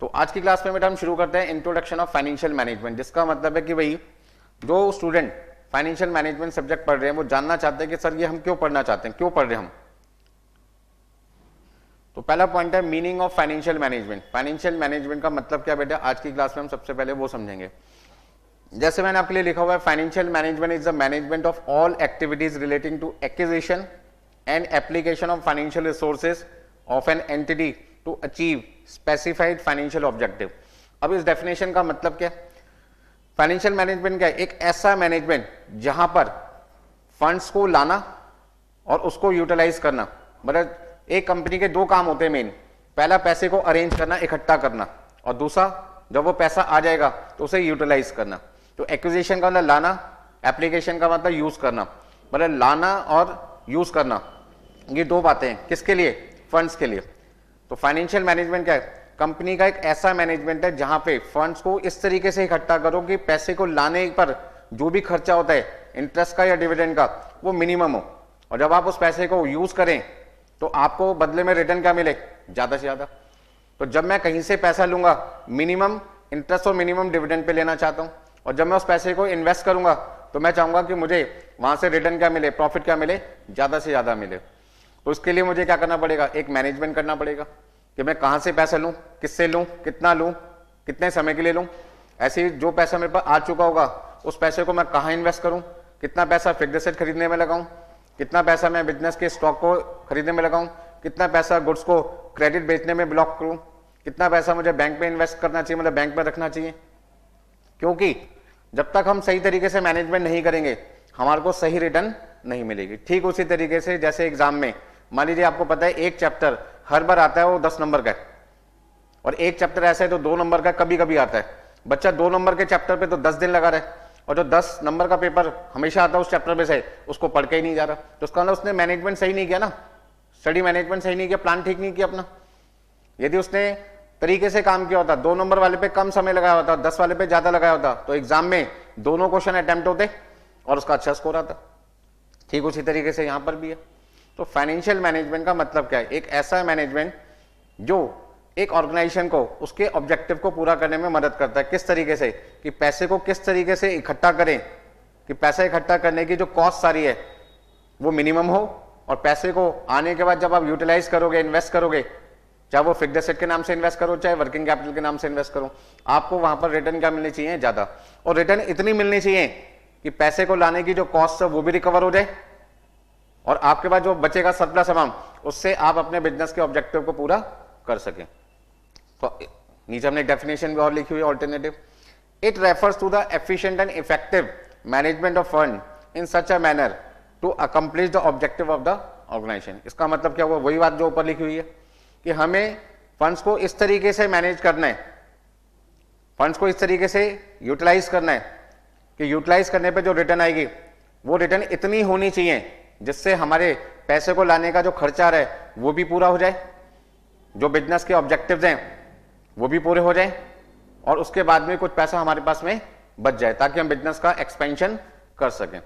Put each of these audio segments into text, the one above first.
तो आज की क्लास में बेटा हम शुरू करते हैं इंट्रोडक्शन ऑफ फाइनेंशियल मैनेजमेंट, जिसका मतलब है कि भाई जो स्टूडेंट फाइनेंशियल मैनेजमेंट सब्जेक्ट पढ़ रहे हैं वो जानना चाहते हैं कि सर ये हम क्यों पढ़ना चाहते हैं, क्यों पढ़ रहे हैं हम। तो पहला पॉइंट है meaning of financial management. Financial management का मतलब क्या बेटा, आज की क्लास में हम सबसे पहले वो समझेंगे। जैसे मैंने आपके लिए लिखा हुआ है, financial management is the management of all activities relating to acquisition and application of financial resources of an entity to achieve specified financial objective. अब इस डेफिनेशन का मतलब क्या है? फाइनेंशियल मैनेजमेंट क्या है? एक ऐसा मैनेजमेंट जहां पर फंड्स को लाना और उसको यूटिलाइज करना। मतलब एक कंपनी के दो काम होते हैं मेन, पहला पैसे को अरेंज करना, इकट्ठा करना, और दूसरा जब वो पैसा आ जाएगा तो उसे यूटिलाइज करना। तो एक्विजिशन का मतलब लाना, एप्लीकेशन का मतलब यूज करना। मतलब लाना और यूज करना ये दो बातें हैं, किसके लिए? फंड्स के लिए। तो फाइनेंशियल मैनेजमेंट क्या है? कंपनी का एक ऐसा मैनेजमेंट है जहां पे फंड्स को इस तरीके से इकट्ठा करो कि पैसे को लाने पर जो भी खर्चा होता है इंटरेस्ट का या डिविडेंड का वो मिनिमम हो, और जब आप उस पैसे को यूज करें तो आपको बदले में रिटर्न क्या मिले? ज्यादा से ज्यादा। तो जब मैं कहीं से पैसा लूंगा मिनिमम इंटरेस्ट और मिनिमम डिविडेंड पे लेना चाहता हूं, और जब मैं उस पैसे को इन्वेस्ट करूंगा तो मैं चाहूंगा कि मुझे वहां से रिटर्न क्या मिले, प्रॉफिट क्या मिले, ज्यादा से ज्यादा मिले। तो उसके लिए मुझे क्या करना पड़ेगा? एक मैनेजमेंट करना पड़ेगा कि मैं कहां से पैसा लूं, किससे लूं, कितना लूं, कितने समय के लिए लूं। ऐसे ही जो पैसा मेरे पास आ चुका होगा उस पैसे को मैं कहां इन्वेस्ट करूं, कितना पैसा फिक्स्ड एसेट खरीदने में लगाऊं, कितना पैसा मैं बिजनेस के स्टॉक को खरीदने में लगाऊं, कितना पैसा गुड्स को क्रेडिट बेचने में ब्लॉक करूं, कितना पैसा मुझे बैंक में इन्वेस्ट करना चाहिए, मतलब बैंक में रखना चाहिए। क्योंकि जब तक हम सही तरीके से मैनेजमेंट नहीं करेंगे हमारे को सही रिटर्न नहीं मिलेगी। ठीक उसी तरीके से जैसे एग्जाम में मान लीजिए आपको पता है एक चैप्टर हर बार आता है वो 10 नंबर का है, और एक चैप्टर ऐसा है तो 2 नंबर का कभी कभी आता है। बच्चा 2 नंबर के चैप्टर पे तो 10 दिन लगा रहा है, और जो 10 नंबर का पेपर हमेशा आता है उस चैप्टर में से उसको पढ़ के ही नहीं जा रहा। तो उसका मतलब उसने मैनेजमेंट सही नहीं किया ना, स्टडी मैनेजमेंट सही नहीं किया, प्लान ठीक नहीं किया अपना। यदि उसने तरीके से काम किया होता, 2 नंबर वाले पे कम समय लगाया होता, 10 वाले पे ज्यादा लगाया होता, तो एग्जाम में दोनों क्वेश्चन अटेम्प्ट होते और उसका अच्छा स्कोर आता। ठीक उसी तरीके से यहां पर भी है। तो फाइनेंशियल मैनेजमेंट का मतलब क्या है? एक ऐसा मैनेजमेंट जो एक ऑर्गेनाइजेशन को उसके ऑब्जेक्टिव को पूरा करने में मदद करता है। किस तरीके से? कि पैसे को किस तरीके से इकट्ठा करें कि पैसा इकट्ठा करने की जो कॉस्ट सारी है वो मिनिमम हो, और पैसे को आने के बाद जब आप यूटिलाइज करोगे, इन्वेस्ट करोगे, चाहे वो फिक्स्ड एसेट के नाम से इन्वेस्ट करो चाहे वर्किंग कैपिटल के नाम से इन्वेस्ट करो, आपको वहां पर रिटर्न क्या मिलनी चाहिए? ज्यादा। और रिटर्न इतनी मिलनी चाहिए कि पैसे को लाने की जो कॉस्ट है वो भी रिकवर हो जाए, और आपके पास जो बचेगा सरप्लस अमाउंट उससे आप अपने बिजनेस के ऑब्जेक्टिव को पूरा कर सकें। तो नीचे हमने डेफिनेशन भी और लिखी हुई है alternative. It refers to the efficient and effective management of fund in such a manner to accomplish the objective of the organisation. इसका मतलब क्या हुआ? वही बात जो ऊपर लिखी हुई है कि हमें फंड्स को इस तरीके से मैनेज करना है, फंड्स को इस तरीके से यूटिलाइज करना है कि यूटिलाइज करने पे जो रिटर्न आएगी वो रिटर्न इतनी होनी चाहिए जिससे हमारे पैसे को लाने का जो खर्चा रहा है वो भी पूरा हो जाए, जो बिजनेस के ऑब्जेक्टिव्स हैं वो भी पूरे हो जाए, और उसके बाद में कुछ पैसा हमारे पास में बच जाए ताकि हम बिजनेस का एक्सपेंशन कर सकें।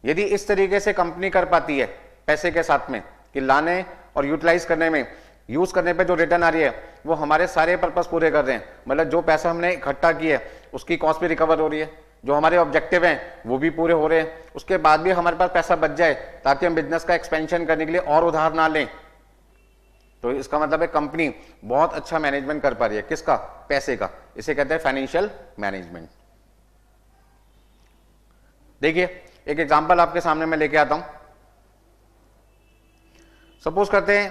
यदि इस तरीके से कंपनी कर पाती है पैसे के साथ में कि लाने और यूटिलाइज करने में, यूज करने पे जो रिटर्न आ रही है वो हमारे सारे पर्पस पूरे कर रहे हैं, मतलब जो पैसा हमने इकट्ठा किया है उसकी कॉस्ट भी रिकवर हो रही है, जो हमारे ऑब्जेक्टिव हैं वो भी पूरे हो रहे हैं, उसके बाद भी हमारे पास पैसा बच जाए ताकि हम बिजनेस का एक्सपेंशन करने के लिए और उधार ना लें। तो इसका मतलब है कंपनी बहुत अच्छा मैनेजमेंट कर पा रही है। किसका? पैसे का। इसे कहते हैं फाइनेंशियल मैनेजमेंट। देखिए एक एग्जांपल आपके सामने मैं लेके आता हूं। सपोज करते हैं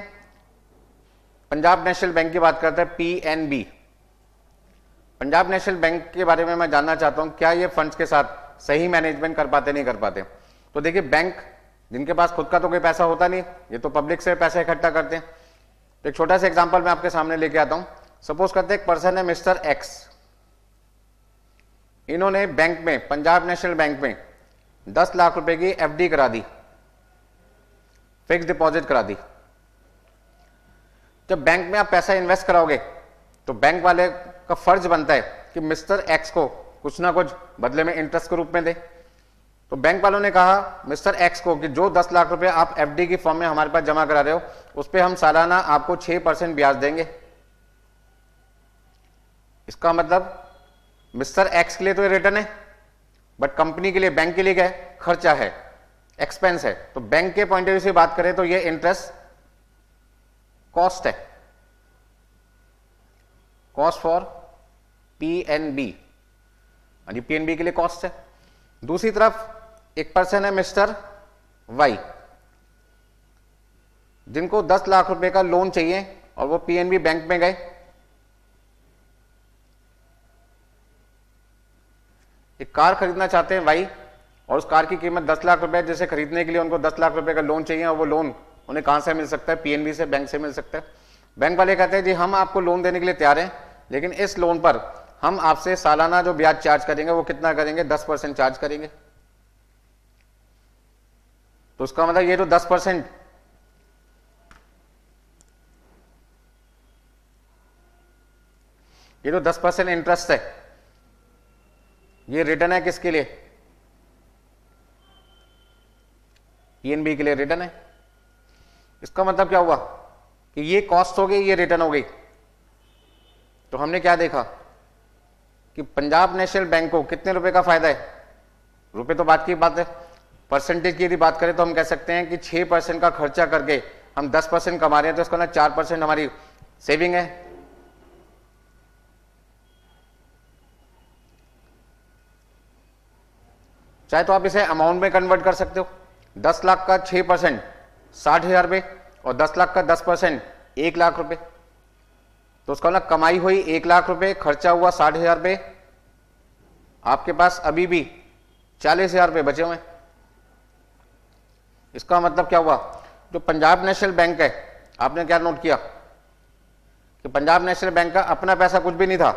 पंजाब नेशनल बैंक की बात करते हैं, PNB। पंजाब नेशनल बैंक के बारे में मैं जानना चाहता हूं क्या ये फंड्स के साथ सही मैनेजमेंट कर पाते नहीं कर पाते। तो देखिए बैंक जिनके पास खुद का तो कोई पैसा होता नहीं, ये तो पब्लिक से पैसा इकट्ठा करते हैं। तो एक छोटा सा एग्जांपल मैं आपके सामने लेके आता हूं। सपोज करते हैं एक पर्सन है मिस्टर एक्स, इन्होंने बैंक में, पंजाब नेशनल बैंक में 10 लाख रुपए की FD करा दी, फिक्स डिपॉजिट करा दी। जब बैंक में आप पैसा इन्वेस्ट कराओगे तो बैंक वाले का फर्ज बनता है कि मिस्टर एक्स को कुछ ना कुछ बदले में इंटरेस्ट के रूप में दे। तो बैंक वालों ने कहा मिस्टर एक्स को कि जो 10 लाख रुपए आप FD की फॉर्म में हमारे पास जमा करा रहे हो उस पर हम सालाना आपको 6% ब्याज देंगे। इसका मतलब मिस्टर एक्स के लिए तो ये रिटर्न है, बट कंपनी के लिए, बैंक के लिए क्या है, खर्चा है, एक्सपेंस है। तो बैंक के पॉइंट ऑफ व्यू से बात करें तो ये इंटरेस्ट कॉस्ट है, कॉस्ट फॉर पीएनबी, यानी पीएनबी के लिए कॉस्ट है। दूसरी तरफ एक पर्सन है मिस्टर वाई, जिनको 10 लाख रुपए का लोन चाहिए और वो पीएनबी बैंक में गए, एक कार खरीदना चाहते हैं वाई, और उस कार की कीमत 10 लाख रुपए, जिसे खरीदने के लिए उनको 10 लाख रुपए का लोन चाहिए, और वो लोन उन्हें कहां से मिल सकता है, पीएनबी से, बैंक से मिल सकता है। बैंक वाले कहते हैं जी हम आपको लोन देने के लिए तैयार हैं, लेकिन इस लोन पर हम आपसे सालाना जो ब्याज चार्ज करेंगे वो कितना करेंगे, 10% चार्ज करेंगे। तो उसका मतलब ये जो 10%, ये जो 10% इंटरेस्ट है, ये रिटर्न है किसके लिए, पीएनबी के लिए रिटर्न है। इसका मतलब क्या हुआ कि ये कॉस्ट हो गई, ये रिटर्न हो गई। तो हमने क्या देखा कि पंजाब नेशनल बैंक को कितने रुपए का फायदा है, रुपए तो बात की बात है, परसेंटेज की यदि बात करें तो हम कह सकते हैं कि 6% का खर्चा करके हम 10% कमा रहे हैं, तो इसका ना 4% हमारी सेविंग है। चाहे तो आप इसे अमाउंट में कन्वर्ट कर सकते हो, 10 लाख का 6% 60,000 रुपए, और 10 लाख का 10% 1 लाख रुपए। तो उसका मतलब कमाई हुई 1 लाख रुपए, खर्चा हुआ 60,000 रुपए, आपके पास अभी भी 40,000 रुपए बचे हुए हैं। इसका मतलब क्या हुआ, जो पंजाब नेशनल बैंक है, आपने क्या नोट किया कि पंजाब नेशनल बैंक का अपना पैसा कुछ भी नहीं था,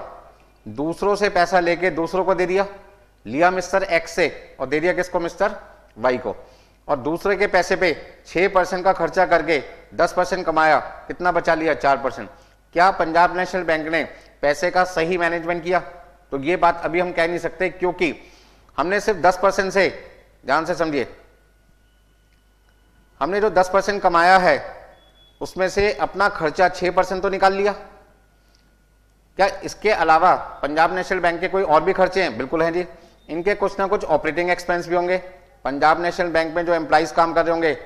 दूसरों से पैसा लेके दूसरों को दे दिया, लिया मिस्टर एक्स से और दे दिया किसको, मिस्टर वाई को, और दूसरे के पैसे पे 6% का खर्चा करके 10% कमाया, कितना बचा लिया, 4%। क्या पंजाब नेशनल बैंक ने पैसे का सही मैनेजमेंट किया? तो ये बात अभी हम कह नहीं सकते, क्योंकि हमने सिर्फ 10% से, ध्यान से समझिए, हमने जो 10% कमाया है उसमें से अपना खर्चा 6% तो निकाल लिया। क्या इसके अलावा पंजाब नेशनल बैंक के कोई और भी खर्चे हैं? बिल्कुल हैं जी, इनके कुछ ना कुछ ऑपरेटिंग एक्सपेंस भी होंगे। पंजाब नेशनल बैंक में जो एम्प्लॉइज काम कर रहे होंगे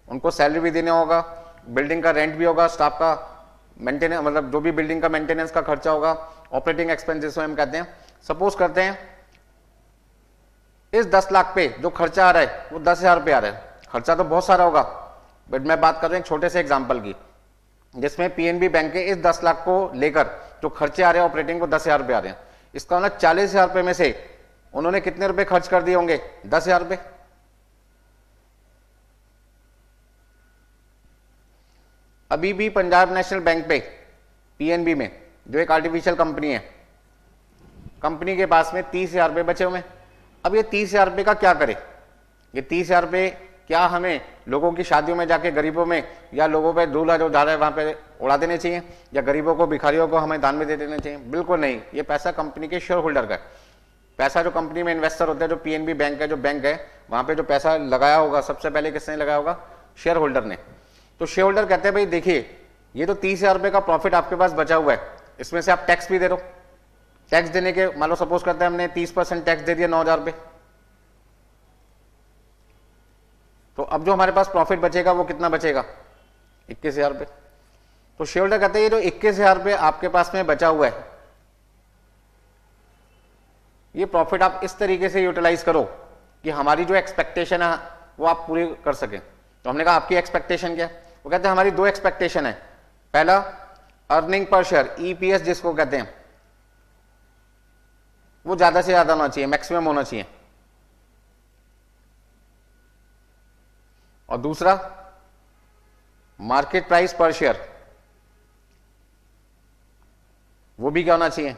उनको सैलरी भी देना होगा, बिल्डिंग का रेंट भी होगा, स्टाफ का मेंटेनेंस, मतलब जो भी बिल्डिंग का मेंटेनेंस का खर्चा होगा, ऑपरेटिंग एक्सपेंसेस हम कहते हैं। सपोज करते हैं इस 10 लाख पे जो खर्चा आ रहा है वो 10,000 रुपये आ रहा है, खर्चा तो बहुत सारा होगा, बट मैं बात कर रहा हूं एक छोटे से एग्जाम्पल की, जिसमें पीएनबी बैंक के इस 10 लाख को लेकर जो खर्चे आ रहे हैं ऑपरेटिंग को 10,000 रुपये आ रहे हैं। इसका मतलब 40,000 रुपये में से उन्होंने कितने रुपए खर्च कर दिए होंगे? 10,000 रुपये। अभी भी पंजाब नेशनल बैंक पे, पीएनबी में, जो एक आर्टिफिशियल कंपनी है, कंपनी के पास में 30,000 रुपये बचे हुए हैं। अब ये 30,000 रुपये का क्या करे? ये 30,000 रुपये क्या हमें लोगों की शादियों में जाके गरीबों में, या लोगों पे दूल्हा जो जा रहा है वहां पे उड़ा देने चाहिए, या गरीबों को, भिखारियों को हमें दान में दे देने चाहिए? बिल्कुल नहीं। ये पैसा कंपनी के शेयर होल्डर का है। पैसा जो कंपनी में इन्वेस्टर होते हैं, जो पीएनबी बैंक है, जो बैंक है, वहां पे जो पैसा लगाया होगा सबसे पहले किसने लगाया होगा? शेयर होल्डर ने। तो शेयर होल्डर कहते हैं भाई देखिए, ये तो 30,000 रुपये का प्रॉफिट आपके पास बचा हुआ है, इसमें से आप टैक्स भी दे दो। टैक्स देने के, मान लो सपोज करते हैं हमने 30% टैक्स दे दिया, 9,000 रुपये, तो अब जो हमारे पास प्रॉफिट बचेगा वो कितना बचेगा? 21,000 रुपये। तो शेयर होल्डर कहते हैं ये जो 21,000 रुपये आपके पास में बचा हुआ है, ये प्रॉफिट आप इस तरीके से यूटिलाइज करो कि हमारी जो एक्सपेक्टेशन है वो आप पूरी कर सके। तो हमने कहा आपकी एक्सपेक्टेशन क्या है? वो कहते हैं हमारी 2 एक्सपेक्टेशन है। पहला, अर्निंग पर शेयर, ईपीएस जिसको कहते हैं, वो ज्यादा से ज्यादा होना चाहिए, मैक्सिमम होना चाहिए। और दूसरा, मार्केट प्राइस पर शेयर, वो भी क्या होना चाहिए?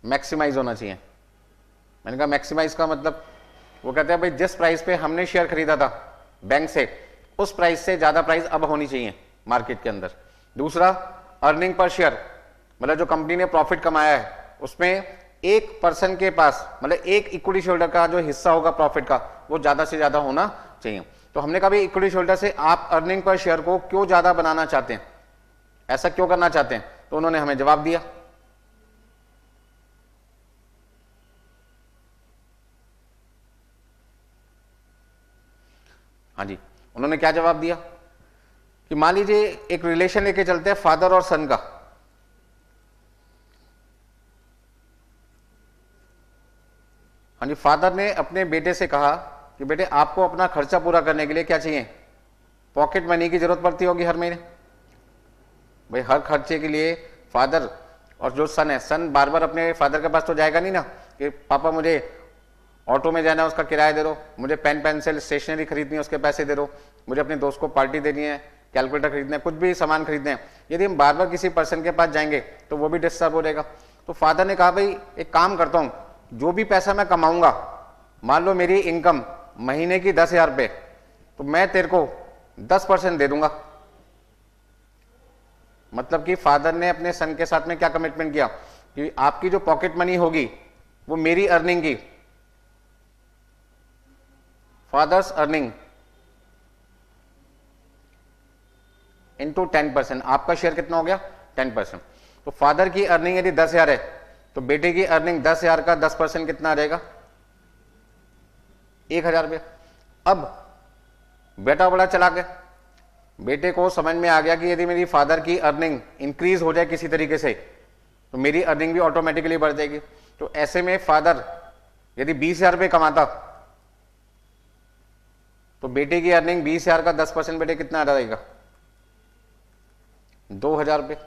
मैक्सिमाइज होना चाहिए। मैंने कहा मैक्सिमाइज का मतलब, वो कहते हैं भाई जिस प्राइस पे हमने शेयर खरीदा था बैंक से, उस प्राइस से ज्यादा प्राइस अब होनी चाहिए मार्केट के अंदर। दूसरा, अर्निंग पर शेयर, मतलब जो कंपनी ने प्रॉफिट कमाया है उसमें एक पर्सन के पास, मतलब एक इक्विटी शेयरहोल्डर का जो हिस्सा होगा प्रॉफिट का, वो ज्यादा से ज्यादा होना चाहिए। तो हमने कहा भाई इक्विटी शेयरहोल्डर से आप अर्निंग पर शेयर को क्यों ज्यादा बनाना चाहते हैं, ऐसा क्यों करना चाहते हैं? तो उन्होंने हमें जवाब दिया हाँ जी, उन्होंने क्या जवाब दिया कि मान लीजिए एक रिलेशन लेके चलते हैं फादर और सन का। हाँ जी, फादर ने अपने बेटे से कहा कि बेटे आपको अपना खर्चा पूरा करने के लिए क्या चाहिए, पॉकेट मनी की जरूरत पड़ती होगी हर महीने। भाई हर खर्चे के लिए फादर और जो सन है, सन बार बार अपने फादर के पास तो जाएगा नहीं ना कि पापा मुझे ऑटो में जाना है उसका किराया दे दो, मुझे पेन पेंसिल स्टेशनरी खरीदनी है उसके पैसे दे दो, मुझे अपने दोस्त को पार्टी देनी है, कैलकुलेटर खरीदना है, कुछ भी सामान खरीदने हैं। यदि हम बार बार किसी पर्सन के पास जाएंगे तो वो भी डिस्टर्ब हो जाएगा। तो फादर ने कहा भाई एक काम करता हूं, जो भी पैसा मैं कमाऊंगा, मान लो मेरी इनकम महीने की 10,000 रुपये, तो मैं तेरे को 10% दे दूंगा। मतलब कि फादर ने अपने सन के साथ में क्या कमिटमेंट किया कि आपकी जो पॉकेट मनी होगी वो मेरी अर्निंग की, फादर्स अर्निंग इनटू 10%, आपका शेयर कितना हो गया 10%। तो फादर की अर्निंग यदि 10,000 है तो बेटे की अर्निंग 10,000 का 10% कितना आ जाएगा 1,000 रुपये। अब बेटा बड़ा चलाक है, बेटे को समझ में आ गया कि यदि मेरी फादर की अर्निंग इंक्रीज हो जाए किसी तरीके से तो मेरी अर्निंग भी ऑटोमेटिकली बढ़ जाएगी। तो ऐसे में फादर यदि 20,000 रुपये कमाता तो बेटे की अर्निंग 20,000 का 10% बेटे कितना आ जाएगा 2,000 रुपये।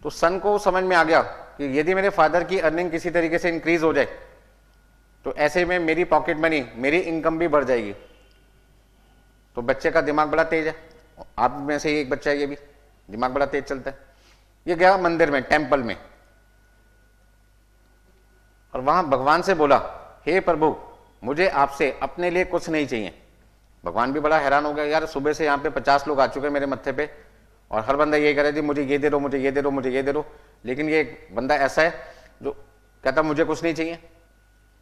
तो सन को समझ में आ गया कि यदि मेरे फादर की अर्निंग किसी तरीके से इंक्रीज हो जाए तो ऐसे में मेरी पॉकेट मनी, मेरी इनकम भी बढ़ जाएगी। तो बच्चे का दिमाग बड़ा तेज है, आप में से एक बच्चा है, ये भी दिमाग बड़ा तेज चलता है। ये गया मंदिर में, टेंपल में, और वहां भगवान से बोला हे प्रभु मुझे आपसे अपने लिए कुछ नहीं चाहिए। भगवान भी बड़ा हैरान हो गया, यार सुबह से यहाँ पे 50 लोग आ चुके हैं मेरे मत्थे पे और हर बंदा ये कह रहा है मुझे ये दे दो, मुझे ये दे दो, मुझे ये दे दो, लेकिन ये बंदा ऐसा है जो कहता मुझे कुछ नहीं चाहिए।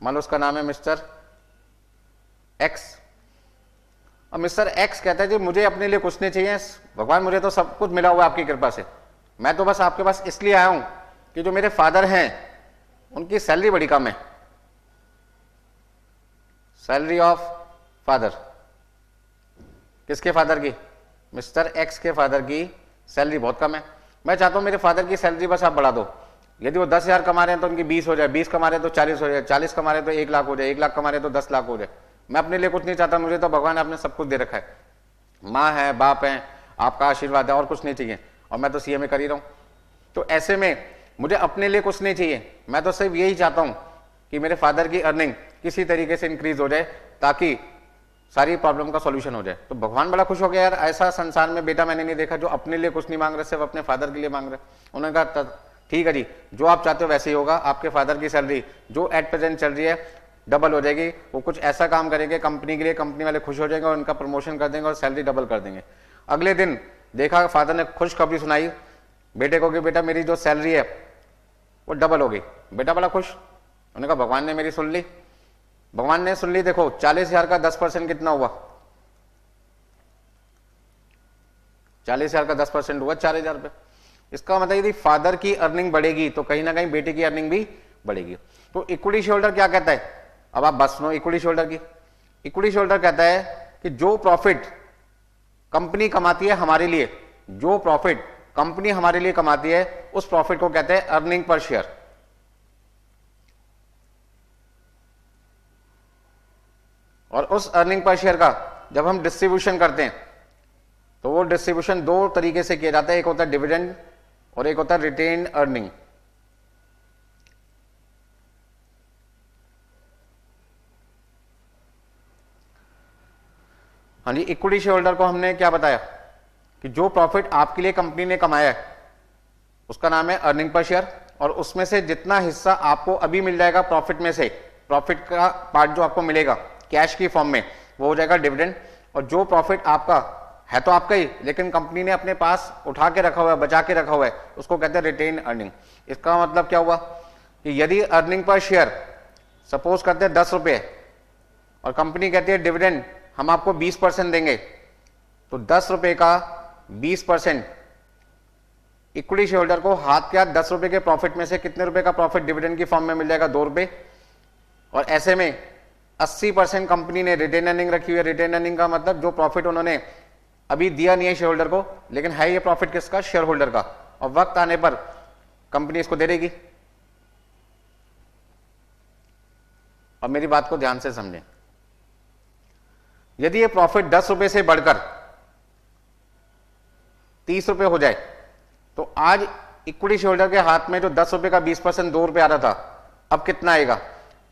मान लो उसका नाम है मिस्टर एक्स, और मिस्टर एक्स कहता है जी मुझे अपने लिए कुछ नहीं चाहिए भगवान, मुझे तो सब कुछ मिला हुआ है आपकी कृपा से, मैं तो बस आपके पास इसलिए आया हूं कि जो मेरे फादर हैं उनकी सैलरी बड़ी कम है, सैलरी ऑफ फादर। किसके फादर की? मिस्टर एक्स के फादर की सैलरी बहुत कम है। मैं चाहता हूं मेरे फादर की सैलरी बस आप बढ़ा दो। यदि वो 10,000 कमा रहे हैं तो उनकी 20 हो जाए, 20 कमा रहे हैं तो 40 हो जाए, 40 कमा रहे हैं तो 1 लाख हो जाए, 1 लाख कमा रहे हैं तो 10 लाख हो जाए। मैं अपने लिए कुछ नहीं चाहता, मुझे तो भगवान आपने सब कुछ दे रखा है, माँ है, बाप है, आपका आशीर्वाद है, और कुछ नहीं चाहिए, और मैं तो सीए में कर ही रहा हूं। तो ऐसे में मुझे अपने लिए कुछ नहीं चाहिए, मैं तो सिर्फ यही चाहता हूं कि मेरे फादर की अर्निंग किसी तरीके से इंक्रीज हो जाए ताकि सारी प्रॉब्लम का सॉल्यूशन हो जाए। तो भगवान बड़ा खुश हो गया, यार ऐसा संसार में बेटा मैंने नहीं देखा जो अपने लिए कुछ नहीं मांग रहे, सिर्फ अपने फादर के लिए मांग रहे। उन्होंने कहा ठीक है जी, जो आप चाहते हो वैसे ही होगा, आपके फादर की सैलरी जो एट प्रेजेंट चल रही है डबल हो जाएगी। वो कुछ ऐसा काम करेंगे कंपनी के लिए, कंपनी वाले खुश हो जाएंगे और उनका प्रमोशन कर देंगे और सैलरी डबल कर देंगे। अगले दिन देखा फादर ने खुशखबरी सुनाई बेटे को कि बेटा मेरी जो सैलरी है वो डबल हो गई। बेटा बड़ा खुश, उन्होंने कहा भगवान ने मेरी सुन ली। भगवान ने सुन ली, देखो 40,000 का 10% कितना हुआ, 40,000 का 10% हुआ 4,000 रुपये। इसका मतलब यदि फादर की अर्निंग बढ़ेगी तो कहीं ना कहीं बेटे की अर्निंग भी बढ़ेगी। तो इक्विटी शेयरहोल्डर क्या कहता है, अब आप बात सुनो इक्विटी शेयरहोल्डर की। इक्विटी शेयरहोल्डर कहता है कि जो प्रॉफिट कंपनी कमाती है हमारे लिए, जो प्रॉफिट कंपनी हमारे लिए कमाती है उस प्रॉफिट को कहते हैं अर्निंग पर शेयर। और उस अर्निंग पर शेयर का जब हम डिस्ट्रीब्यूशन करते हैं तो वो डिस्ट्रीब्यूशन दो तरीके से किया जाता है, एक होता है डिविडेंड और एक होता है रिटेन्ड अर्निंग। हाँ जी, इक्विटी शेयर होल्डर को हमने क्या बताया कि जो प्रॉफिट आपके लिए कंपनी ने कमाया है उसका नाम है अर्निंग पर शेयर, और उसमें से जितना हिस्सा आपको अभी मिल जाएगा प्रॉफिट में से, प्रॉफिट का पार्ट जो आपको मिलेगा कैश की फॉर्म में वो हो जाएगा डिविडेंड। और जो प्रॉफिट आपका है तो आपका ही, लेकिन कंपनी ने अपने पास उठा के रखा हुआ है, बचा के रखा हुआ है, उसको कहते हैं रिटेन अर्निंग। इसका मतलब क्या हुआ कि यदि अर्निंग पर शेयर सपोज करते हैं 10 रुपये और कंपनी कहती है डिविडेंड हम आपको 20% देंगे, तो 10 रुपये का 20% इक्विटी शेयर होल्डर को हाथ क्या 10 रुपये के प्रॉफिट में से कितने रुपए का प्रॉफिट डिविडेंड की फॉर्म में मिल जाएगा, 2 रुपये। और ऐसे में 80% कंपनी ने रिटेन अर्निंग रखी हुई है। रिटेन अर्निंग का मतलब जो प्रॉफिट उन्होंने अभी दिया नहीं है शेयर होल्डर को, लेकिन है ये प्रॉफिट किसका, शेयर होल्डर का, और वक्त आने पर कंपनी इसको दे देगी। अब मेरी बात को ध्यान से समझें, यदि ये प्रॉफिट 10 रुपए से बढ़कर 30 रुपए हो जाए, तो आज इक्विटी शेयर होल्डर के हाथ में जो 10 रुपए का 20% 2 रुपए आ रहा था, अब कितना आएगा?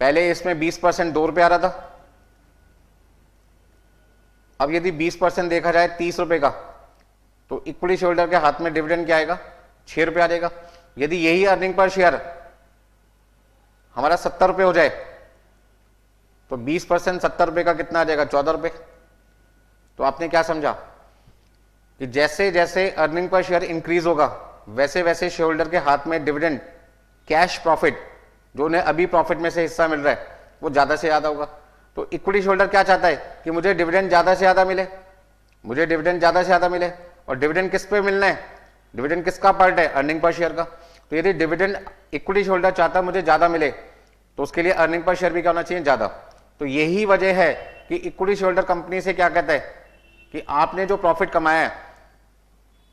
पहले इसमें 20% 2 रुपए आ रहा था, अब यदि 20% देखा जाए 30 रुपए का, तो इक्विटी शेयर होल्डर के हाथ में डिविडेंड क्या आएगा? 6 रुपए आ जाएगा। यदि यही अर्निंग पर शेयर हमारा 70 रुपए हो जाए, तो 20% 70 रुपए का कितना आ जाएगा? 14 रुपए। तो आपने क्या समझा कि जैसे जैसे अर्निंग पर शेयर इंक्रीज होगा, वैसे वैसे शेयर होल्डर के हाथ में डिविडेंड, कैश प्रॉफिट, जो उन्हें अभी प्रॉफिट में से हिस्सा मिल रहा है, वो ज्यादा से ज्यादा होगा। तो इक्विटी शेयर होल्डर क्या चाहता है कि मुझे डिविडेंड ज्यादा से ज्यादा मिले, मुझे डिविडेंड ज्यादा से ज्यादा मिले। और डिविडेंड किस पे मिलना है? डिविडेंड किसका पार्ट है? अर्निंग पर शेयर का। तो यदि डिविडेंड इक्विटी शेयर होल्डर चाहता है मुझे ज्यादा मिले, तो उसके लिए अर्निंग पर शेयर भी क्या होना चाहिए? ज्यादा। तो यही वजह है कि इक्विटी शेयर होल्डर कंपनी से क्या कहता है कि आपने जो प्रॉफिट कमाया है,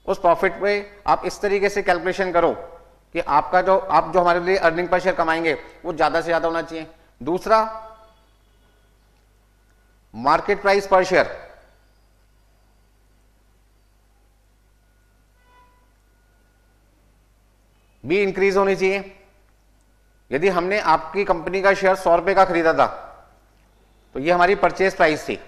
उस प्रॉफिट पे आप इस तरीके से कैलकुलेशन करो कि आपका जो हमारे लिए अर्निंग पर शेयर कमाएंगे वो ज्यादा से ज्यादा होना चाहिए। दूसरा, मार्केट प्राइस पर शेयर, भी इंक्रीज होनी चाहिए। यदि हमने आपकी कंपनी का शेयर 100 रुपए का खरीदा था, तो ये हमारी परचेज प्राइस थी।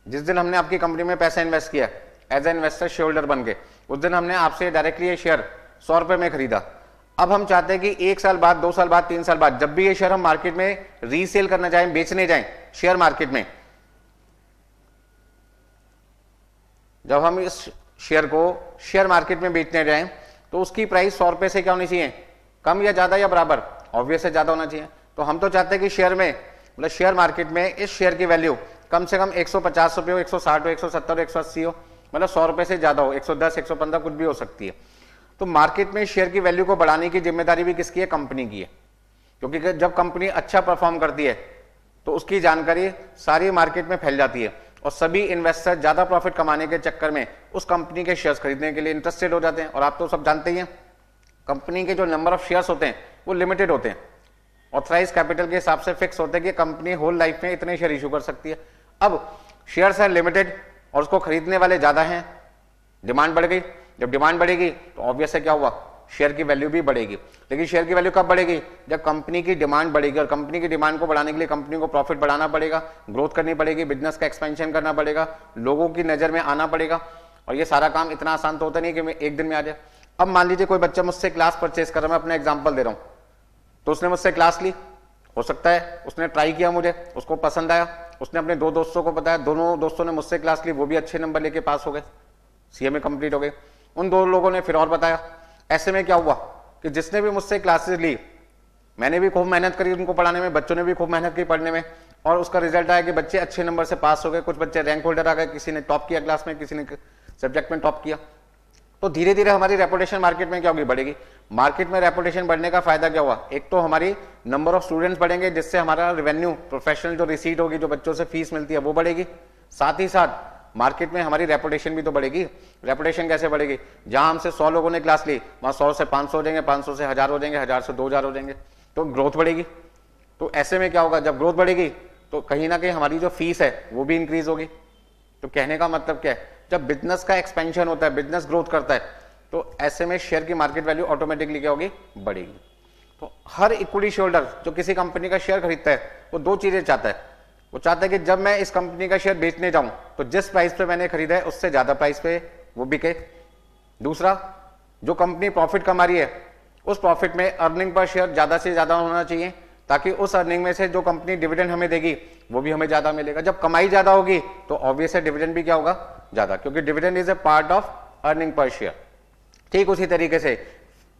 जिस दिन हमने आपकी कंपनी में पैसा इन्वेस्ट किया as a investor, shareholder बन के, उस दिन हमने आपसे डायरेक्टली ये शेयर 100 रुपए में खरीदा। अब हम चाहते हैं कि 1 साल बाद, 2 साल बाद, 3 साल बाद, जब भी ये शेयर हम मार्केट में रीसेल करना चाहें, बेचने जाएं शेयर मार्केट में, जब हम इस शेयर को शेयर मार्केट में बेचने जाएं, तो उसकी प्राइस 100 रुपए से क्या होनी चाहिए? कम या ज्यादा या बराबर? ऑब्वियस है ज्यादा होना चाहिए। तो हम तो चाहते हैं कि शेयर में, मतलब शेयर मार्केट में इस शेयर की वैल्यू कम से कम 150 रुपए हो, 160 हो, 170 हो, 180 हो, मतलब 100 रुपए से ज्यादा हो, 110, 115 कुछ भी हो सकती है। तो मार्केट में शेयर की वैल्यू को बढ़ाने की जिम्मेदारी भी किसकी है? कंपनी की है। क्योंकि जब कंपनी अच्छा परफॉर्म करती है, तो उसकी जानकारी सारी मार्केट में फैल जाती है, और सभी इन्वेस्टर ज्यादा प्रॉफिट कमाने के चक्कर में उस कंपनी के शेयर्स खरीदने के लिए इंटरेस्टेड हो जाते हैं। और आप तो सब जानते ही हैं, कंपनी के जो नंबर ऑफ शेयर्स होते हैं वो लिमिटेड होते हैं, ऑथराइज कैपिटल के हिसाब से फिक्स होते हैं कि कंपनी होल लाइफ में इतने शेयर इशू कर सकती है। अब शेयर्स है लिमिटेड और उसको खरीदने वाले ज्यादा हैं, डिमांड बढ़ गई। जब डिमांड बढ़ेगी तो ऑब्वियस है क्या हुआ? शेयर की वैल्यू भी बढ़ेगी। लेकिन शेयर की वैल्यू कब बढ़ेगी? जब कंपनी की डिमांड बढ़ेगी, और कंपनी की डिमांड को बढ़ाने के लिए कंपनी को प्रॉफिट बढ़ाना पड़ेगा, ग्रोथ करनी पड़ेगी, बिजनेस का एक्सपेंशन करना पड़ेगा, लोगों की नजर में आना पड़ेगा। और ये सारा काम इतना आसान तो होता नहीं कि मैं एक दिन में आ जाए। अब मान लीजिए कोई बच्चा मुझसे क्लास परचेज कर रहा है, मैं अपना एग्जाम्पल दे रहा हूं, तो उसने मुझसे क्लास ली, हो सकता है उसने ट्राई किया, मुझे उसको पसंद आया, उसने अपने 2 दोस्तों को बताया, दोनों दोस्तों ने मुझसे क्लास ली, वो भी अच्छे नंबर लेके पास हो गए, सीएमए कंप्लीट हो गए। उन 2 लोगों ने फिर और बताया। ऐसे में क्या हुआ कि जिसने भी मुझसे क्लासेस ली, मैंने भी खूब मेहनत करी उनको पढ़ाने में, बच्चों ने भी खूब मेहनत की पढ़ने में, और उसका रिजल्ट आया कि बच्चे अच्छे नंबर से पास हो गए। कुछ बच्चे रैंक होल्डर आ गए, किसी ने टॉप किया क्लास में, किसी ने सब्जेक्ट में टॉप किया। तो धीरे धीरे हमारी रेपुटेशन मार्केट में क्या होगी? बढ़ेगी। मार्केट में रेपुटेशन बढ़ने का फायदा क्या हुआ? एक तो हमारी नंबर ऑफ स्टूडेंट्स बढ़ेंगे, जिससे हमारा रेवेन्यू, प्रोफेशनल जो रिसीट होगी, जो बच्चों से फीस मिलती है, वो बढ़ेगी। साथ ही साथ मार्केट में हमारी रेपुटेशन भी तो बढ़ेगी। रेपुटेशन कैसे बढ़ेगी? जहां हमसे 100 लोगों ने क्लास ली, वहां 100 से 500 हो जाएंगे, 500 से 1000 हो जाएंगे, 1000 से 2000 हो जाएंगे। तो ग्रोथ बढ़ेगी। तो ऐसे में क्या होगा? जब ग्रोथ बढ़ेगी तो कहीं ना कहीं हमारी जो फीस है वो भी इंक्रीज होगी। तो कहने का मतलब क्या है? जब बिजनेस का एक्सपेंशन होता है, बिजनेस ग्रोथ करता है, तो ऐसे में शेयर की मार्केट वैल्यू ऑटोमेटिकली क्या होगी? बढ़ेगी। तो हर इक्विटी शेयर होल्डर जो किसी कंपनी का शेयर खरीदता है, वो 2 चीजें चाहता है। वो चाहता है कि जब मैं इस कंपनी का शेयर बेचने जाऊं, तो जिस प्राइस पे मैंने खरीदा है उससे ज्यादा प्राइस पे वो बिके। दूसरा, जो कंपनी प्रॉफिट कमा रही है, उस प्रॉफिट में अर्निंग पर शेयर ज्यादा से ज्यादा होना चाहिए, ताकि उस अर्निंग में से जो कंपनी डिविडेंड हमें देगी वो भी हमें ज्यादा मिलेगा। जब कमाई ज्यादा होगी तो ऑब्वियस है डिविडेंड भी क्या होगा? ज्यादा, क्योंकि dividend is a part of earning per share. ठीक उसी तरीके से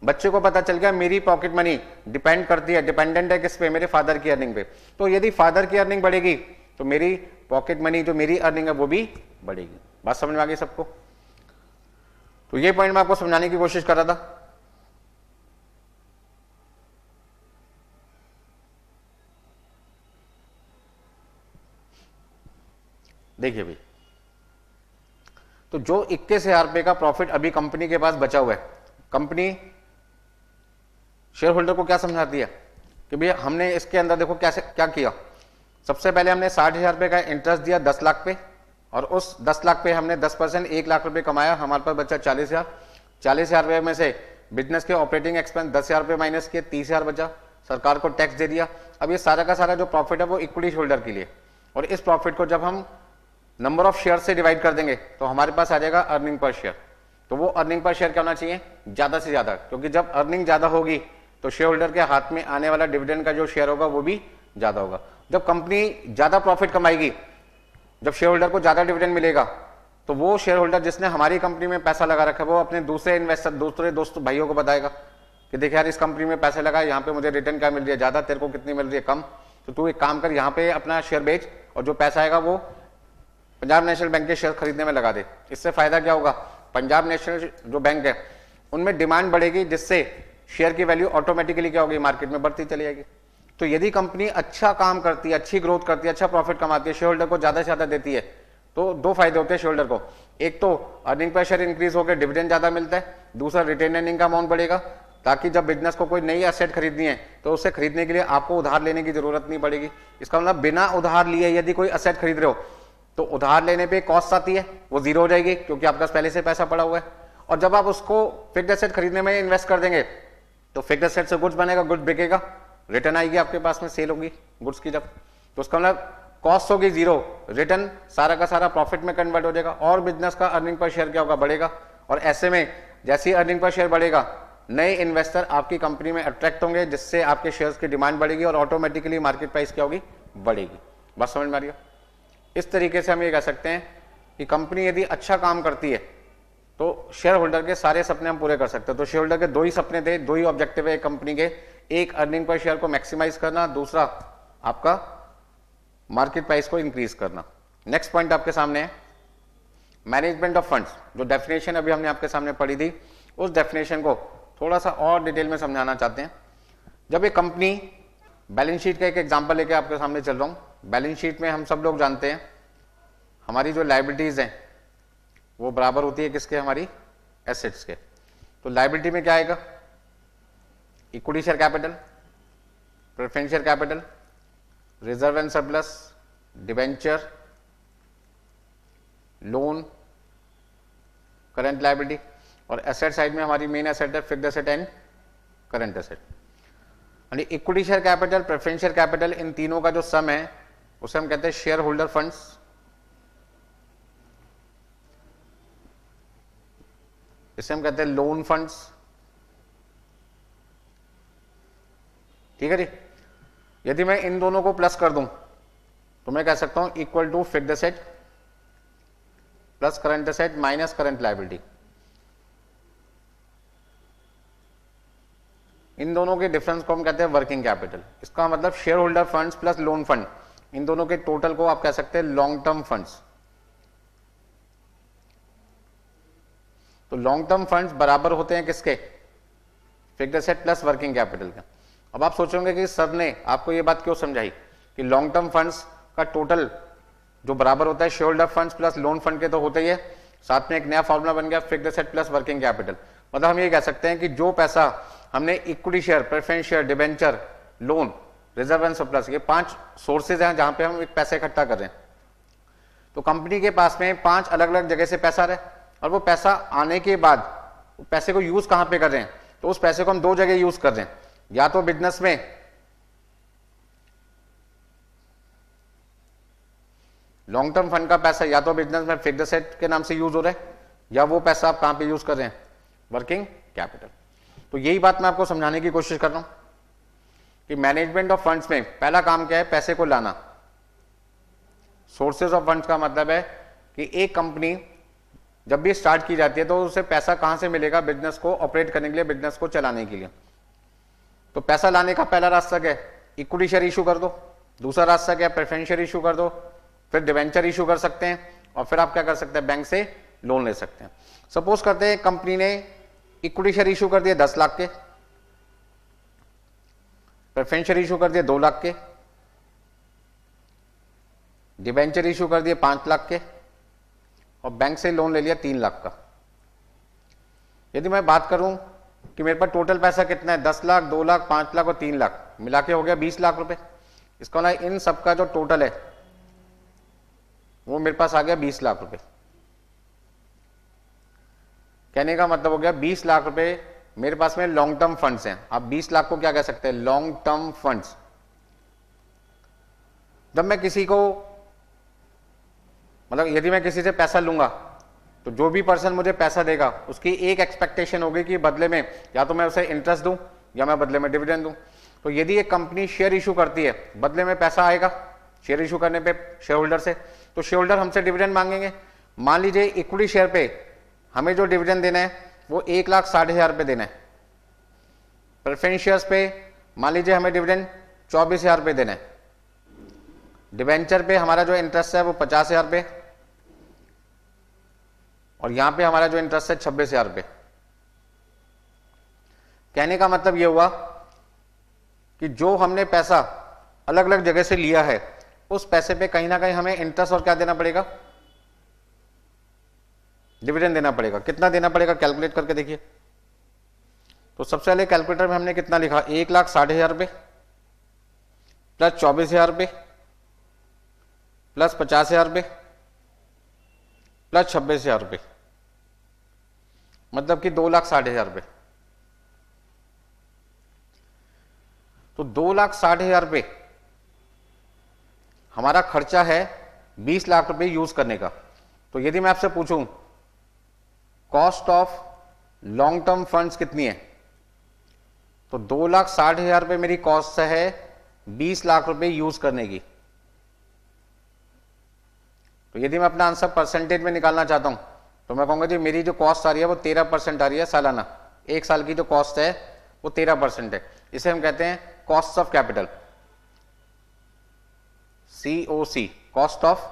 बच्चे को पता चल गया मेरी पॉकेट मनी डिपेंड करती है, डिपेंडेंट है किस पे? मेरे फादर की अर्निंग पे। तो यदि फादर की अर्निंग बढ़ेगी तो मेरी पॉकेट मनी, जो मेरी अर्निंग है, वो भी बढ़ेगी। बात समझ में आ गई सबको? तो ये पॉइंट मैं आपको समझाने की कोशिश कर रहा था। देखिए भाई, तो जो 21,000 रुपए का प्रॉफिट अभी कंपनी के पास बचा हुआ है, कंपनी शेयर होल्डर को क्या समझाती है कि भैया हमने इसके अंदर देखो क्या किया। सबसे पहले हमने 60,000 रुपए का इंटरेस्ट दिया 10 लाख पे, और उस 10 लाख पे हमने 10% 1 लाख रुपए कमाया, हमारे पास बचा 40,000। 40,000 रुपए में से बिजनेस के ऑपरेटिंग एक्सपेंस 10,000 रुपए माइनस किए, 30,000 बचा, सरकार को टैक्स दे दिया। अब ये सारा का सारा जो प्रॉफिट है वो इक्विटी होल्डर के लिए, और इस प्रॉफिट को जब हम नंबर ऑफ शेयर से डिवाइड कर देंगे तो हमारे पास आ जाएगा अर्निंग पर शेयर। तो वो अर्निंग पर शेयर क्या होना चाहिए, ज्यादा से ज्यादा, क्योंकि जब अर्निंग ज्यादा होगी तो शेयर होल्डर के हाथ में आने वाला डिविडेंड का जो शेयर होगा वो भी ज्यादा होगा। जब कंपनी ज्यादा प्रॉफिट कमाएगी, जब शेयर होल्डर को ज्यादा डिविडेंड मिलेगा, तो वो शेयर होल्डर जिसने हमारी कंपनी में पैसा लगा रखा है वो अपने दूसरे इन्वेस्टर, दूसरे दोस्त भाइयों को बताएगा कि देख यार इस कंपनी में पैसा लगा, यहाँ पे मुझे रिटर्न क्या मिल रही है ज्यादा, तेरे को कितनी मिल रही है कम, तो तू एक काम कर यहाँ पे अपना शेयर बेच और जो पैसा आएगा वो पंजाब नेशनल बैंक के शेयर खरीदने में लगा दे। इससे फायदा क्या होगा, पंजाब नेशनल जो बैंक है उनमें डिमांड बढ़ेगी, जिससे शेयर की वैल्यू ऑटोमेटिकली क्या होगी, मार्केट में बढ़ती चली जाएगी। तो यदि कंपनी अच्छा काम करती है, अच्छी ग्रोथ करती है, अच्छा प्रॉफिट कमाती है, शेयर होल्डर को ज्यादा से ज्यादा देती है, तो दो फायदे होते हैं शेयर होल्डर को। एक तो अर्निंग पर शेयर इंक्रीज होकर डिविडेंड ज्यादा मिलता है, दूसरा रिटेन अर्निंग का अमाउंट बढ़ेगा, ताकि जब बिजनेस को कोई नई एसेट खरीदनी है तो उसे खरीदने के लिए आपको उधार लेने की जरूरत नहीं पड़ेगी। इसका मतलब बिना उधार लिए यदि कोई एसेट खरीद रहे हो तो उधार लेने पे कॉस्ट आती है, वो जीरो हो जाएगी क्योंकि आपके पास पहले से पैसा पड़ा हुआ है। और जब आप उसको फिक्स्ड एसेट खरीदने में इन्वेस्ट कर देंगे तो फिक्स्ड एसेट से गुड्स बनेगा, गुड्स बिकेगा, रिटर्न आएगी आपके पास में, सेल होगी गुड्स की जब, तो उसका मतलब कॉस्ट होगी जीरो, रिटर्न सारा का सारा प्रॉफिट में कन्वर्ट हो जाएगा, और बिजनेस का अर्निंग पर शेयर क्या होगा, बढ़ेगा। और ऐसे में जैसे ही अर्निंग पर शेयर बढ़ेगा, नए इन्वेस्टर आपकी कंपनी में अट्रैक्ट होंगे, जिससे आपके शेयर्स की डिमांड बढ़ेगी और ऑटोमेटिकली मार्केट प्राइस क्या होगी, बढ़ेगी। बात समझ में आ रही है। इस तरीके से हम ये कह सकते हैं कि कंपनी यदि अच्छा काम करती है तो शेयर होल्डर के सारे सपने हम पूरे कर सकते हैं। तो शेयर होल्डर के दो ही सपने थे, दो ही ऑब्जेक्टिव है कंपनी के, एक अर्निंग पर शेयर को मैक्सिमाइज करना, दूसरा आपका मार्केट प्राइस को इंक्रीज करना। नेक्स्ट पॉइंट आपके सामने है मैनेजमेंट ऑफ फंड्स। जो डेफिनेशन अभी हमने आपके सामने पढ़ी थी, उस डेफिनेशन को थोड़ा सा और डिटेल में समझाना चाहते हैं। जब एक कंपनी, बैलेंस शीट का एक एग्जांपल लेके आपके सामने चल रहा हूं। बैलेंस शीट में हम सब लोग जानते हैं हमारी जो लायबिलिटीज हैं वो बराबर होती है किसके, हमारी एसेट्स के। तो लायबिलिटी में क्या आएगा, equity share capital, preference share capital, reserve and surplus, debenture, loan, current liability. और एसेट साइड में हमारी मेन एसेट है fixed asset and current asset. यानी equity share capital, preference share capital, इन तीनों का जो सम है उसे हम कहते हैं शेयर होल्डर फंड्स। इसे हम कहते हैं लोन फंड्स। ठीक है जी। यदि मैं इन दोनों को प्लस कर दूं तो मैं कह सकता हूं equal to fixed asset plus current asset minus current liability. इन दोनों के डिफरेंस को हम कहते हैं वर्किंग कैपिटल। इसका मतलब share holder funds plus loan fund, इन दोनों के टोटल को आप कह सकते हैं लॉन्ग टर्म फंड्स। तो लॉन्ग टर्म फंड्स बराबर होते हैं किसके, fixed asset plus working capital का। अब आप सोचोगे कि सर ने आपको ये बात क्यों समझाई कि लॉन्ग टर्म फंड्स का टोटल जो बराबर होता है share holder funds plus loan fund के, तो होते ही है, साथ में एक नया फॉर्मूला बन गया fixed asset plus working capital. मतलब हम ये कह सकते हैं कि जो पैसा हमने equity share, preference share, debenture, loan, reserve and surplus, ये 5 सोर्सेज हैं जहां पे हम एक पैसे इकट्ठा कर रहे हैं। तो कंपनी के पास में 5 अलग अलग जगह से पैसा आ रहा है, और वो पैसा आने के बाद पैसे को यूज कहां पे कर रहे हैं, तो उस पैसे को हम 2 जगह यूज कर रहे हैं। या तो बिजनेस में, लॉन्ग टर्म फंड का पैसा या तो बिजनेस में फिक्स्ड एसेट के नाम से यूज हो रहा है, या वो पैसा आप कहां पे यूज कर रहे हैं, वर्किंग कैपिटल। तो यही बात मैं आपको समझाने की कोशिश कर रहा हूं कि मैनेजमेंट ऑफ फंड्स में पहला काम क्या है, पैसे को लाना। सोर्सेज ऑफ फंड्स का मतलब है कि एक कंपनी जब भी स्टार्ट की जाती है तो उसे पैसा कहां से मिलेगा, बिजनेस को ऑपरेट करने के लिए, बिजनेस को चलाने के लिए। तो पैसा लाने का पहला रास्ता क्या है, इक्विटी शेयर इशू कर दो। दूसरा रास्ता क्या है, प्रेफरेंस शेयर इशू कर दो। फिर डिबेंचर इशू कर सकते हैं, और फिर आप क्या कर सकते हैं, बैंक से लोन ले सकते हैं। सपोज करते हैं कंपनी ने इक्विटी शेयर इशू कर दिए 10 लाख के, प्रेफरेंस शेयर इशू कर दिए 2 लाख के, डिबेंचर इशू कर दिए 5 लाख के और बैंक से लोन ले लिया 3 लाख का। यदि मैं बात करूं कि मेरे पास टोटल पैसा कितना है, 10 लाख, 2 लाख, 5 लाख और 3 लाख मिला के हो गया 20 लाख रुपए। इसका मतलब इन सबका जो टोटल है वो मेरे पास आ गया 20 लाख रुपए। कहने का मतलब हो गया 20 लाख रुपए मेरे पास में लॉन्ग टर्म फंड्स हैं। आप 20 लाख को क्या कह सकते हैं, लॉन्ग टर्म फंड्स। जब मैं किसी को मतलब यदि मैं किसी से पैसा लूंगा तो जो भी पर्सन मुझे पैसा देगा उसकी एक एक्सपेक्टेशन होगी कि बदले में या तो मैं उसे इंटरेस्ट दूं या मैं बदले में डिविडेंड दूं। तो यदि एक कंपनी शेयर इशू करती है, बदले में पैसा आएगा शेयर इशू करने पे शेयर होल्डर से, तो शेयर होल्डर हमसे डिविडेंड मांगेंगे। मान लीजिए इक्विटी शेयर पे हमें जो डिविडेंड देना है वो 1,60,000 रुपये देना है। प्रेफरेंस शेयर्स पे मान लीजिए हमें डिविडेंड 24,000 रुपये देना है। डिवेंचर पे हमारा जो इंटरेस्ट है वो 50,000 रुपये और यहां पे हमारा जो इंटरेस्ट है 26,000 रुपये। कहने का मतलब ये हुआ कि जो हमने पैसा अलग अलग जगह से लिया है उस पैसे पे कहीं ना कहीं हमें इंटरेस्ट और क्या देना पड़ेगा, डिविडेंड देना पड़ेगा। कितना देना पड़ेगा कैलकुलेट करके देखिए। तो सबसे पहले कैलकुलेटर में हमने कितना लिखा, 1,60,000 रुपये प्लस 24,000 रुपये प्लस 50,000 रुपये प्लस 26,000 रुपये, मतलब कि 2,60,000 रुपये। तो 2,60,000 रुपये हमारा खर्चा है 20 लाख रुपए यूज करने का। तो यदि मैं आपसे पूछूं cost of long term funds कितनी है, तो 2,60,000 रुपये मेरी कॉस्ट है 20 लाख रुपए यूज करने की। तो यदि मैं अपना आंसर परसेंटेज में निकालना चाहता हूं तो मैं कहूंगा जी मेरी जो कॉस्ट आ रही है वो 13% आ रही है सालाना। एक साल की जो कॉस्ट है वो 13% है। इसे हम कहते हैं cost of capital, COC, cost of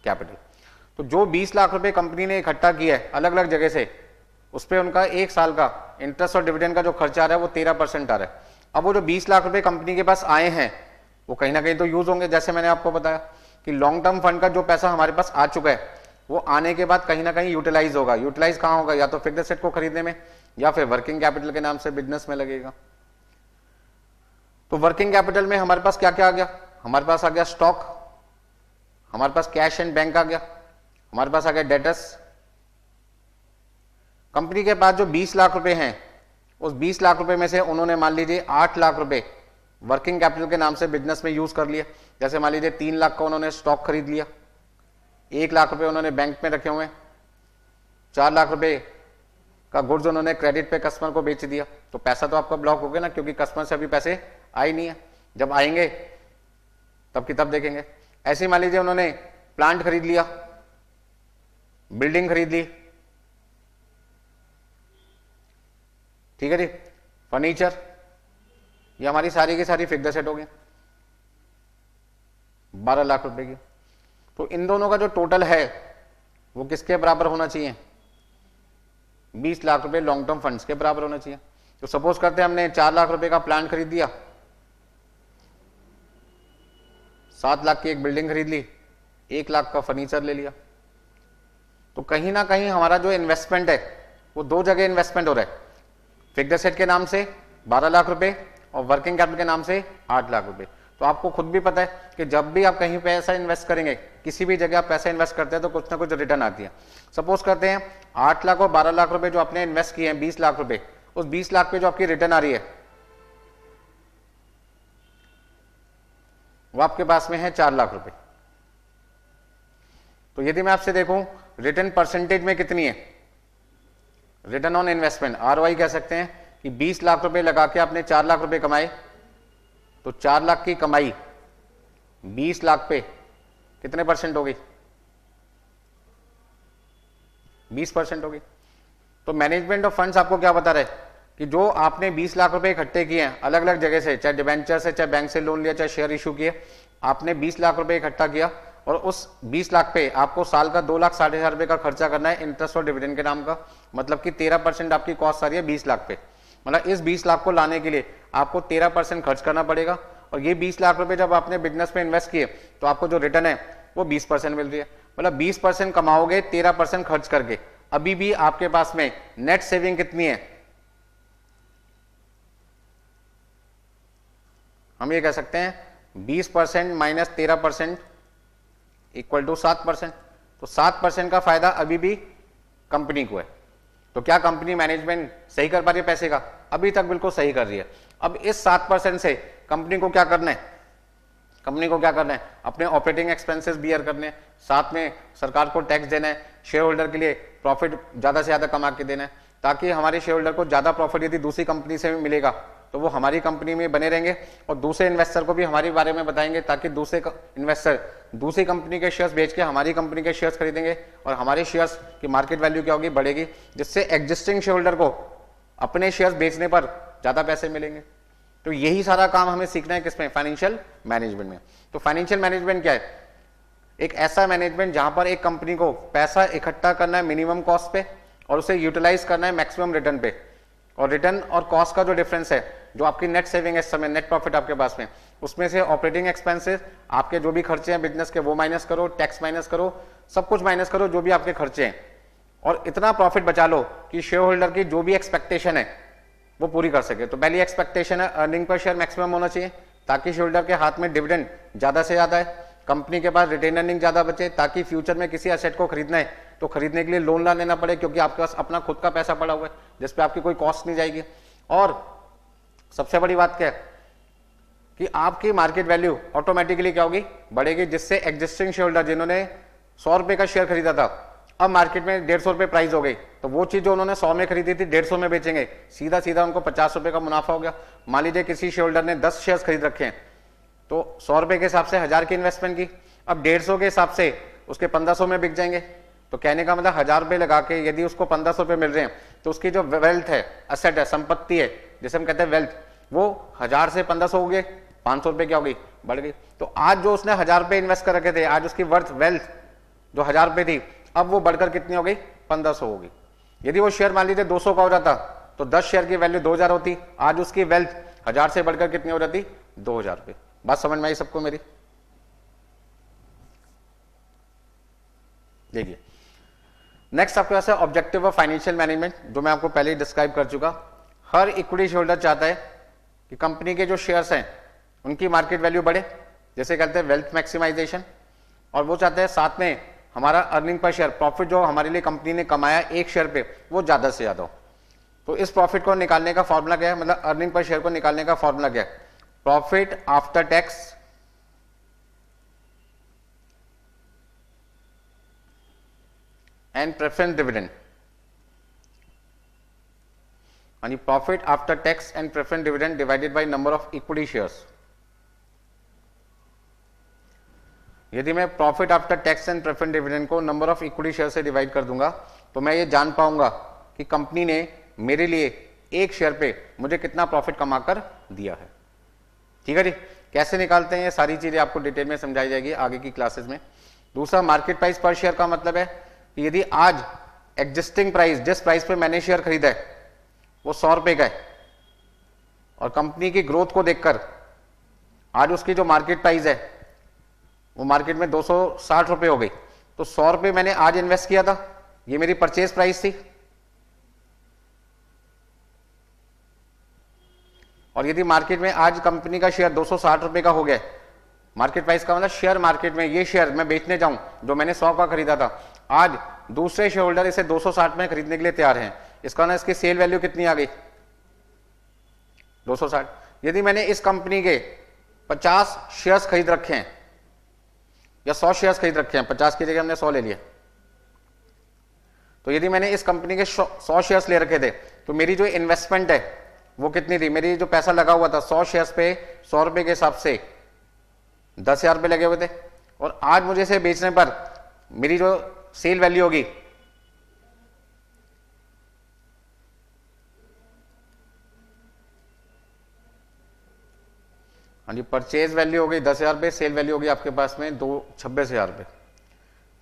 capital. तो जो 20 लाख रुपए कंपनी ने इकट्ठा किया है अलग अलग जगह से, उस पर उनका एक साल का इंटरेस्ट और डिविडेंड का जो खर्चा आ रहा है वो 13% आ रहा है। अब वो जो 20 लाख रुपए कंपनी के पास आए हैं वो कहीं ना कहीं तो यूज होंगे। जैसे मैंने आपको बताया कि लॉन्ग टर्म फंड का जो पैसा हमारे पास आ चुका है वो आने के बाद कहीं ना कहीं यूटिलाइज होगा। यूटिलाइज कहां होगा, या तो फिक्स्ड एसेट को खरीदने में या फिर वर्किंग कैपिटल के नाम से बिजनेस में लगेगा। तो वर्किंग कैपिटल में हमारे पास क्या क्या आ गया, हमारे पास आ गया स्टॉक, हमारे पास कैश एंड बैंक आ गया, हमारे पास आ गया डेटर्स। कंपनी के पास जो 20 लाख रुपए हैं उस 20 लाख रुपए में से उन्होंने मान लीजिए 8 लाख रुपए वर्किंग कैपिटल के नाम से बिजनेस में यूज कर लिया। जैसे मान लीजिए 3 लाख का उन्होंने स्टॉक खरीद लिया, 1 लाख रुपए उन्होंने बैंक में रखे हुए, 4 लाख रुपए का गुड्स उन्होंने क्रेडिट पे कस्टमर को बेच दिया। तो पैसा तो आपका ब्लॉक हो गया ना, क्योंकि कस्टमर से अभी पैसे आए नहीं है। जब आएंगे तब की तब देखेंगे। ऐसे मान लीजिए उन्होंने प्लांट खरीद लिया, बिल्डिंग खरीद ली, ठीक है जी, फर्नीचर, ये हमारी सारी की सारी फिक्स्ड एसेट हो गई 12 लाख रुपए की। तो इन दोनों का जो टोटल है वो किसके बराबर होना चाहिए, 20 लाख रुपए लॉन्ग टर्म फंड्स के बराबर होना चाहिए। तो सपोज करते हैं हमने 4 लाख रुपए का प्लांट खरीद दिया, 7 लाख की एक बिल्डिंग खरीद ली, 1 लाख का फर्नीचर ले लिया। तो कहीं ना कहीं हमारा जो इन्वेस्टमेंट है वो दो जगह इन्वेस्टमेंट हो रहा है, फिक्स्ड एसेट के नाम से 12 लाख रुपए और वर्किंग कैपिटल के नाम से 8 लाख रुपए। तो आपको खुद भी पता है कि जब भी आप कहीं पैसा इन्वेस्ट करेंगे, किसी भी जगह आप पैसा इन्वेस्ट करते हैं तो कुछ ना कुछ रिटर्न आती है। सपोज करते हैं 8 लाख और 12 लाख रुपए जो आपने इन्वेस्ट किए हैं 20 लाख रुपए, उस 20 लाख पे जो आपकी रिटर्न आ रही है वो आपके पास में है 4 लाख रुपए। तो यदि मैं आपसे देखूं रिटर्न परसेंटेज में कितनी है, रिटर्न ऑन इन्वेस्टमेंट, ROI कह सकते हैं कि 20 लाख रुपए लगा के आपने 4 लाख रुपए कमाए, तो 4 लाख की कमाई 20 लाख पे कितने परसेंट हो गई, 20% हो गई। तो मैनेजमेंट ऑफ फंड्स आपको क्या बता रहा है कि जो आपने 20 लाख रुपए इकट्ठे किए हैं अलग अलग जगह से, चाहे डिवेंचर से, चाहे बैंक से लोन लिया, चाहे शेयर इशू किए, आपने 20 लाख रुपए इकट्ठा किया और उस 20 लाख पे आपको साल का 2,60,000 रुपए का खर्चा करना है इंटरेस्ट और डिविडेंड के नाम का। मतलब कि 13% आपकी कॉस्ट आ रही है 20 लाख पे। मतलब इस 20 लाख को लाने के लिए आपको 13% खर्च करना पड़ेगा। और ये 20 लाख रुपए जब आपने बिजनेस में इन्वेस्ट किए तो आपको जो रिटर्न है वो 20% मिल रही है। मतलब 20% कमाओगे 13% खर्च करके, अभी भी आपके पास में नेट सेविंग कितनी है? हम ये कह सकते हैं 20% माइनस 13% इक्वल टू 7%। तो 7% का फायदा अभी भी कंपनी को है। तो क्या कंपनी मैनेजमेंट सही कर पा रही है पैसे का? अभी तक बिल्कुल सही कर रही है। अब इस 7% से कंपनी को क्या करना है? कंपनी को क्या करना है? अपने ऑपरेटिंग एक्सपेंसेस बियर करने हैं, साथ में सरकार को टैक्स देना है, शेयर होल्डर के लिए प्रॉफिट ज्यादा से ज्यादा कमा के देना है, ताकि हमारे शेयर होल्डर को ज्यादा प्रॉफिट यदि दूसरी कंपनी से मिलेगा तो वो हमारी कंपनी में बने रहेंगे और दूसरे इन्वेस्टर को भी हमारे बारे में बताएंगे, ताकि दूसरे इन्वेस्टर दूसरी कंपनी के शेयर्स बेच के हमारी कंपनी के शेयर्स खरीदेंगे और हमारे शेयर्स की मार्केट वैल्यू क्या होगी? बढ़ेगी, जिससे एग्जिस्टिंग शेयर होल्डर को अपने शेयर्स बेचने पर ज्यादा पैसे मिलेंगे। तो यही सारा काम हमें सीखना है किसमें? फाइनेंशियल मैनेजमेंट में। तो फाइनेंशियल मैनेजमेंट क्या है? एक ऐसा मैनेजमेंट जहां पर एक कंपनी को पैसा इकट्ठा करना है मिनिमम कॉस्ट पे और उसे यूटिलाइज करना है मैक्सिमम रिटर्न पे, और रिटर्न और कॉस्ट का जो डिफरेंस है, जो आपकी नेट सेविंग है इस समय, नेट प्रॉफिट आपके पास में, उसमें से ऑपरेटिंग एक्सपेंसेस, आपके जो भी खर्चे हैं बिजनेस के वो माइनस करो, टैक्स माइनस करो, सब कुछ माइनस करो जो भी आपके खर्चे हैं, और इतना प्रॉफिट बचा लो कि शेयर होल्डर की जो भी एक्सपेक्टेशन है वो पूरी कर सके। तो पहली एक्सपेक्टेशन है अर्निंग पर शेयर मैक्सिमम होना चाहिए, ताकि शेयर होल्डर के हाथ में डिविडेंड ज्यादा से ज्यादा है, कंपनी के पास रिटेन अर्निंग ज्यादा बचे, ताकि फ्यूचर में किसी एसेट को खरीदना है तो खरीदने के लिए लोन ना लेना पड़े, क्योंकि आपके पास अपना खुद का पैसा पड़ा हुआ है जिसपे आपकी कोई कॉस्ट नहीं जाएगी। और सबसे बड़ी बात क्या है कि आपकी मार्केट वैल्यू ऑटोमेटिकली क्या होगी? बढ़ेगी, जिससे एग्जिस्टिंग शेयर होल्डर जिन्होंने 100 रुपए का शेयर खरीदा था, अब मार्केट में 150 रुपए प्राइस हो गई, तो वो चीज जो उन्होंने 100 में खरीदी थी 150 में बेचेंगे, सीधा सीधा उनको 50 रुपए का मुनाफा हो गया। मान लीजिए किसी शेयर होल्डर ने 10 शेयर्स खरीद रखे हैं, तो 100 रुपए के हिसाब से 1000 की इन्वेस्टमेंट की, अब 150 के हिसाब से उसके 1500 में बिक जाएंगे। तो कहने का मतलब 1000 रुपए लगा के यदि उसको 1500 रुपए मिल रहे हैं, तो उसकी जो वेल्थ है, असेट है, संपत्ति है, जिसे हम कहते हैं वेल्थ, वो 1000 से 1500 हो गए, 500 रुपए क्या हो गई? बढ़ गई। तो आज जो उसने 1000 रुपए इन्वेस्ट कर रखे थे, आज उसकी वर्थ वेल्थ जो 1000 रुपए थी, अब वो बढ़कर कितनी हो गई? 1500 हो गई। यदि वो शेयर मान लीजिए 200 का हो जाता तो 10 शेयर की वैल्यू 2000 होती, आज उसकी वेल्थ 1000 से बढ़कर कितनी हो जाती? 2000 रुपए। बात समझ में आई सबको मेरी? देखिए नेक्स्ट आपके पास है ऑब्जेक्टिव ऑफ फाइनेंशियल मैनेजमेंट, जो मैं आपको पहले ही डिस्क्राइब कर चुका। हर इक्विटी शेयर होल्डर चाहता है कि कंपनी के जो शेयर्स हैं उनकी मार्केट वैल्यू बढ़े, जैसे कहते हैं वेल्थ मैक्सिमाइजेशन, और वो चाहते हैं साथ में हमारा अर्निंग पर शेयर, प्रॉफिट जो हमारे लिए कंपनी ने कमाया एक शेयर पे, वो ज्यादा से ज्यादा हो। तो इस प्रॉफिट को निकालने का फॉर्मूला क्या है? मतलब अर्निंग पर शेयर को निकालने का फॉर्मूला क्या है? Profit after tax and preference dividend, यानी profit after tax and preference dividend divided by number of equity shares। यदि मैं profit after tax and preference dividend को नंबर ऑफ इक्विटी शेयर से डिवाइड कर दूंगा, तो मैं ये जान पाऊंगा कि कंपनी ने मेरे लिए एक शेयर पे मुझे कितना प्रॉफिट कमाकर दिया है। ठीक है जी। कैसे निकालते हैं ये सारी चीजें आपको डिटेल में समझाई जाएगी आगे की क्लासेस में। दूसरा मार्केट प्राइस पर शेयर का मतलब है कि यदि आज एग्जिस्टिंग प्राइस, जिस प्राइस पे मैंने शेयर खरीदा है वो 100 रुपए का है, और कंपनी की ग्रोथ को देखकर आज उसकी जो मार्केट प्राइस है वो मार्केट में 260 रुपए हो गई, तो 100 रुपए मैंने आज इन्वेस्ट किया था, ये मेरी परचेज प्राइस थी। और यदि मार्केट में आज कंपनी का शेयर 260 रुपए का हो गया, मार्केट प्राइस का मतलब शेयर मार्केट में ये शेयर मैं बेचने जाऊं जो मैंने 100 का खरीदा था, आज दूसरे शेयर होल्डर इसे 260 में खरीदने के लिए तैयार हैं, इसका मतलब इसकी सेल वैल्यू कितनी आ गई? 260। यदि मैंने इस कंपनी के 50 शेयर्स खरीद रखे हैं या 100 शेयर्स खरीद रखे हैं, 50 की जगह हमने 100 ले लिया, तो यदि मैंने इस कंपनी के 100 शेयर्स ले रखे थे, तो मेरी जो इन्वेस्टमेंट है वो कितनी थी? मेरी जो पैसा लगा हुआ था 100 शेयर्स पे 100 रुपए के हिसाब से 10,000 रुपए लगे हुए थे, और आज मुझे इसे बेचने पर मेरी जो सेल वैल्यू होगी हाँ जी, परचेज वैल्यू हो गई 10,000 रुपए, सेल वैल्यू होगी आपके पास में 26,000 रुपए।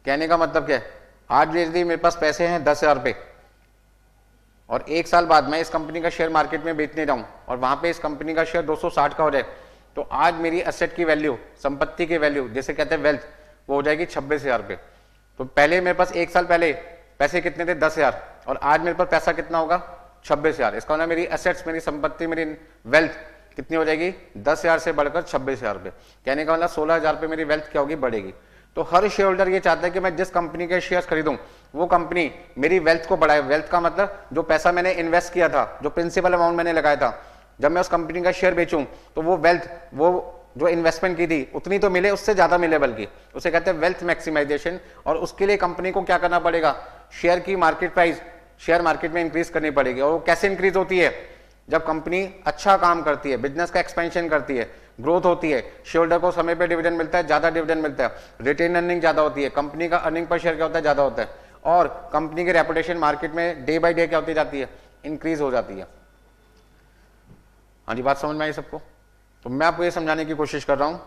कहने का मतलब क्या है? आज यदि मेरे पास पैसे हैं 10,000 रुपए और एक साल बाद मैं इस कंपनी का शेयर मार्केट में बेचने जाऊं और वहां पे इस कंपनी का शेयर 260 का हो जाए, तो आज मेरी एसेट की वैल्यू, संपत्ति की वैल्यू जिसे कहते हैं वेल्थ, वो हो जाएगी 26,000 रुपये। तो पहले मेरे पास 1 साल पहले पैसे कितने थे 10,000 और आज मेरे पास पैसा कितना होगा 26,000। इसका मतलब मेरी एसेट्स, मेरी संपत्ति, मेरी वेल्थ कितनी हो जाएगी 10,000 से बढ़कर 26,000 रुपये। कहने का मतलब 16,000 रुपये मेरी वेल्थ क्या होगी, बढ़ेगी। तो हर शेयर होल्डर ये चाहता है कि मैं जिस कंपनी के शेयर्स खरीदूं वो कंपनी मेरी वेल्थ को बढ़ाए। वेल्थ का मतलब जो पैसा मैंने इन्वेस्ट किया था, जो प्रिंसिपल अमाउंट मैंने लगाया था, जब मैं उस कंपनी का शेयर बेचूं तो वो वेल्थ, वो जो इन्वेस्टमेंट की थी उतनी तो मिले, उससे ज्यादा मिले, बल्कि उसे कहते हैं वेल्थ मैक्सिमाइजेशन। और उसके लिए कंपनी को क्या करना पड़ेगा, शेयर की मार्केट प्राइस शेयर मार्केट में इंक्रीज करनी पड़ेगी। और वो कैसे इंक्रीज होती है, जब कंपनी अच्छा काम करती है, बिजनेस का एक्सपेंशन करती है, ग्रोथ होती है, शेयर होल्डर को समय पे डिविडेंड मिलता है, ज्यादा डिविडेंड मिलता है, रिटेन अर्निंग ज्यादा होती है, कंपनी का अर्निंग पर शेयर क्या होता है, ज्यादा होता है, और कंपनी की रेपुटेशन मार्केट में डे बाय डे क्या होती जाती है, इंक्रीज हो जाती है। हाँ जी, बात समझ में आई सबको? तो मैं आपको ये समझाने की कोशिश कर रहा हूं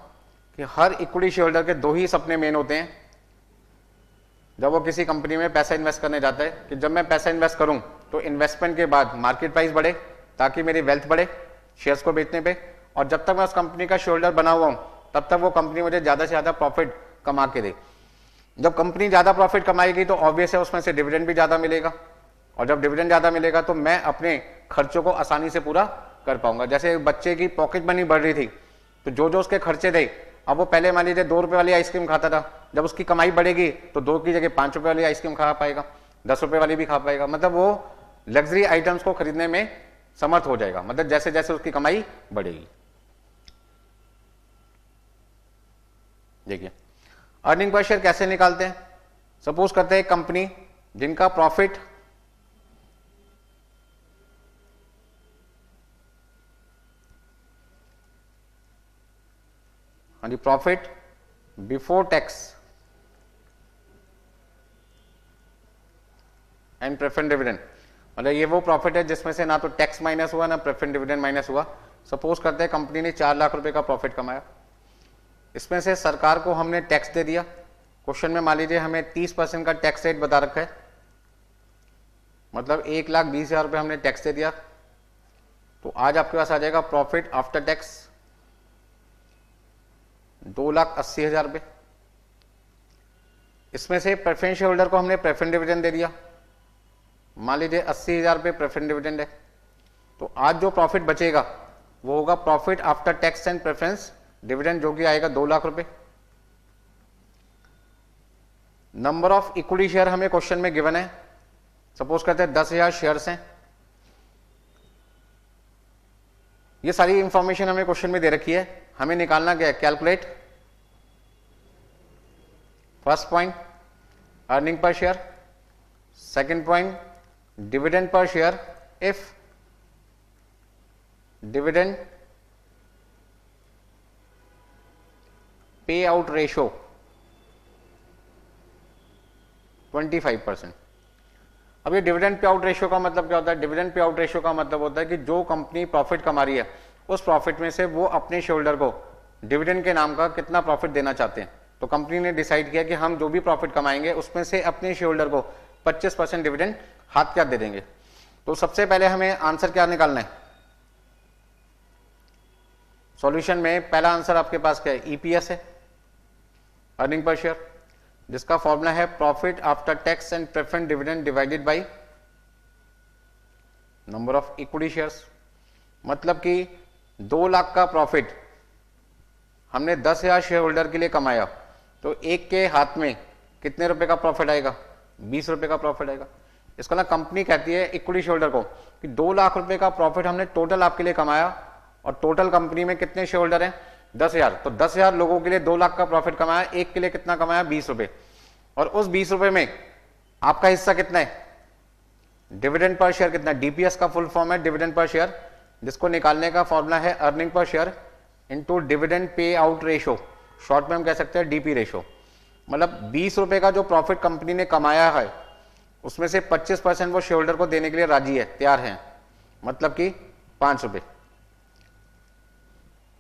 कि हर इक्विटी शेयर होल्डर के 2 ही सपने मेन होते हैं जब वो किसी कंपनी में पैसा इन्वेस्ट करने जाता है, कि जब मैं पैसा इन्वेस्ट करूं तो इन्वेस्टमेंट के बाद मार्केट प्राइस बढ़े ताकि मेरी वेल्थ बढ़े शेयर्स को बेचने पे, और जब तक मैं उस कंपनी का शेयर होल्डर बना हुआ हूं तब तक वो कंपनी मुझे ज्यादा से ज्यादा प्रॉफिट कमा के दे। जब कंपनी ज्यादा प्रॉफिट कमाएगी तो ऑब्वियस है उसमें से डिविडेंड भी ज्यादा मिलेगा, और जब डिविडेंड ज्यादा मिलेगा तो मैं अपने खर्चों को आसानी से पूरा कर पाऊंगा। जैसे बच्चे की पॉकेट मनी बढ़ रही थी तो जो जो उसके खर्चे थे, अब वो पहले मान लीजिए 2 रुपए वाली आइसक्रीम खाता था, जब उसकी कमाई बढ़ेगी तो 2 की जगह 5 रुपए वाली आइसक्रीम खा पाएगा, 10 रुपए वाली भी खा पाएगा। मतलब वो लग्जरी आइटम्स को खरीदने में समर्थ हो जाएगा, मतलब जैसे जैसे उसकी कमाई बढ़ेगी। देखिए अर्निंग पर शेयर कैसे निकालते हैं। सपोज करते हैं कंपनी जिनका profit profit before tax and preference dividend, मतलब ये वो प्रॉफिट है जिसमें से ना तो टैक्स माइनस हुआ ना प्रेफरेंस डिविडेंड माइनस हुआ। सपोज करते हैं कंपनी ने 4 लाख रुपए का प्रॉफिट कमाया, इसमें से सरकार को हमने टैक्स दे दिया। क्वेश्चन में मान लीजिए हमें 30% का टैक्स रेट बता रखा है, मतलब 1,20,000 रुपए हमने टैक्स दे दिया। तो आज आपके पास आ जाएगा प्रॉफिट आफ्टर टैक्स 2,80,000 रुपए। इसमें से प्रेफरेंस शेयर होल्डर को हमने प्रेफरेंस डिविडेंड दे दिया, मान लीजिए 80,000 रुपए प्रेफरेंस डिविडेंड है। तो आज जो प्रॉफिट बचेगा वो होगा profit after tax and preference dividend, जो कि आएगा 2 लाख रुपए। नंबर ऑफ इक्विटी शेयर हमें क्वेश्चन में गिवन है, सपोज करते हैं 10,000 शेयर्स हैं। ये सारी इंफॉर्मेशन हमें क्वेश्चन में दे रखी है, हमें निकालना क्या है, calculate first point earning per share, second point dividend per share if dividend pay out ratio 25%। अब ये डिविडेंड पे आउट रेशियो का मतलब क्या होता है, डिविडेंड पे आउट रेशियो का मतलब होता है कि जो कंपनी प्रॉफिट कमा रही है उस प्रॉफिट में से वो अपने शेयर होल्डर को डिविडेंड के नाम का कितना प्रॉफिट देना चाहते हैं। तो कंपनी ने डिसाइड किया कि हम जो भी प्रॉफिट कमाएंगे उसमें से अपने शेयर होल्डर को 25% डिविडेंड हाथ क्या दे देंगे। तो सबसे पहले हमें आंसर क्या निकालना है, सॉल्यूशन में पहला आंसर आपके पास क्या है, ईपीएस है, अर्निंग पर शेयर, जिसका फॉर्मूला है profit after tax and preference dividend divided by number of equity shares. मतलब कि 2 लाख का प्रॉफिट हमने 10,000 शेयर होल्डर के लिए कमाया, तो एक के हाथ में कितने रुपए का प्रॉफिट आएगा, 20 रुपए का प्रॉफिट आएगा। इसका ना कंपनी कहती है इक्विटी शेयर होल्डर को कि 2 लाख रुपए का प्रॉफिट हमने टोटल आपके लिए कमाया, और टोटल कंपनी में कितने शेयर होल्डर हैं, 10,000। तो 10,000 लोगों के लिए 2 लाख का प्रॉफिट कमाया, एक के लिए कितना कमाया, 20 रुपए। और उस 20 रुपए में आपका हिस्सा कितना है, डिविडेंड पर शेयर कितना, डीपीएस का फुल फॉर्म है डिविडेंड पर शेयर, जिसको निकालने का फॉर्मूला है earning per share into dividend pay out ratio, short में हम कह सकते हैं डीपी रेशो। मतलब 20 रुपए का जो प्रॉफिट कंपनी ने कमाया है उसमें से 25% वो शेयर होल्डर को देने के लिए राजी है, तैयार है, मतलब कि 5 रुपए।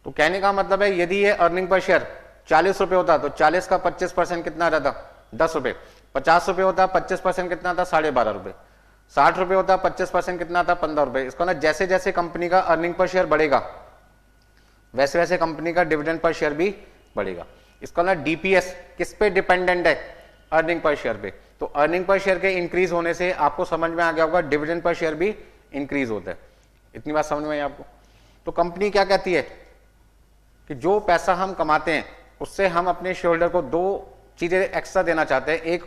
तो कहने का मतलब है यदि ये अर्निंग पर शेयर 40 रुपए होता तो 40 का 25% कितना रहता, 10 रुपए। 50 रुपए होता 25% कितना था, 12.5 रुपए। 60 रुपए होता 25% कितना था, 15 रुपए। इसको ना जैसे जैसे कंपनी का अर्निंग पर शेयर बढ़ेगा वैसे वैसे कंपनी का डिविडेंड पर शेयर भी बढ़ेगा। इसका ना डीपीएस किस पे डिपेंडेंट है, अर्निंग पर शेयर पे। तो अर्निंग पर शेयर के इंक्रीज होने से आपको समझ में आ गया होगा डिविडेंड पर शेयर भी इंक्रीज होता है। इतनी बात समझ में आई आपको। तो कंपनी क्या कहती है कि जो पैसा हम कमाते हैं उससे हम अपने शेयर होल्डर को दो चीजें एक्स्ट्रा देना चाहते हैं। एक,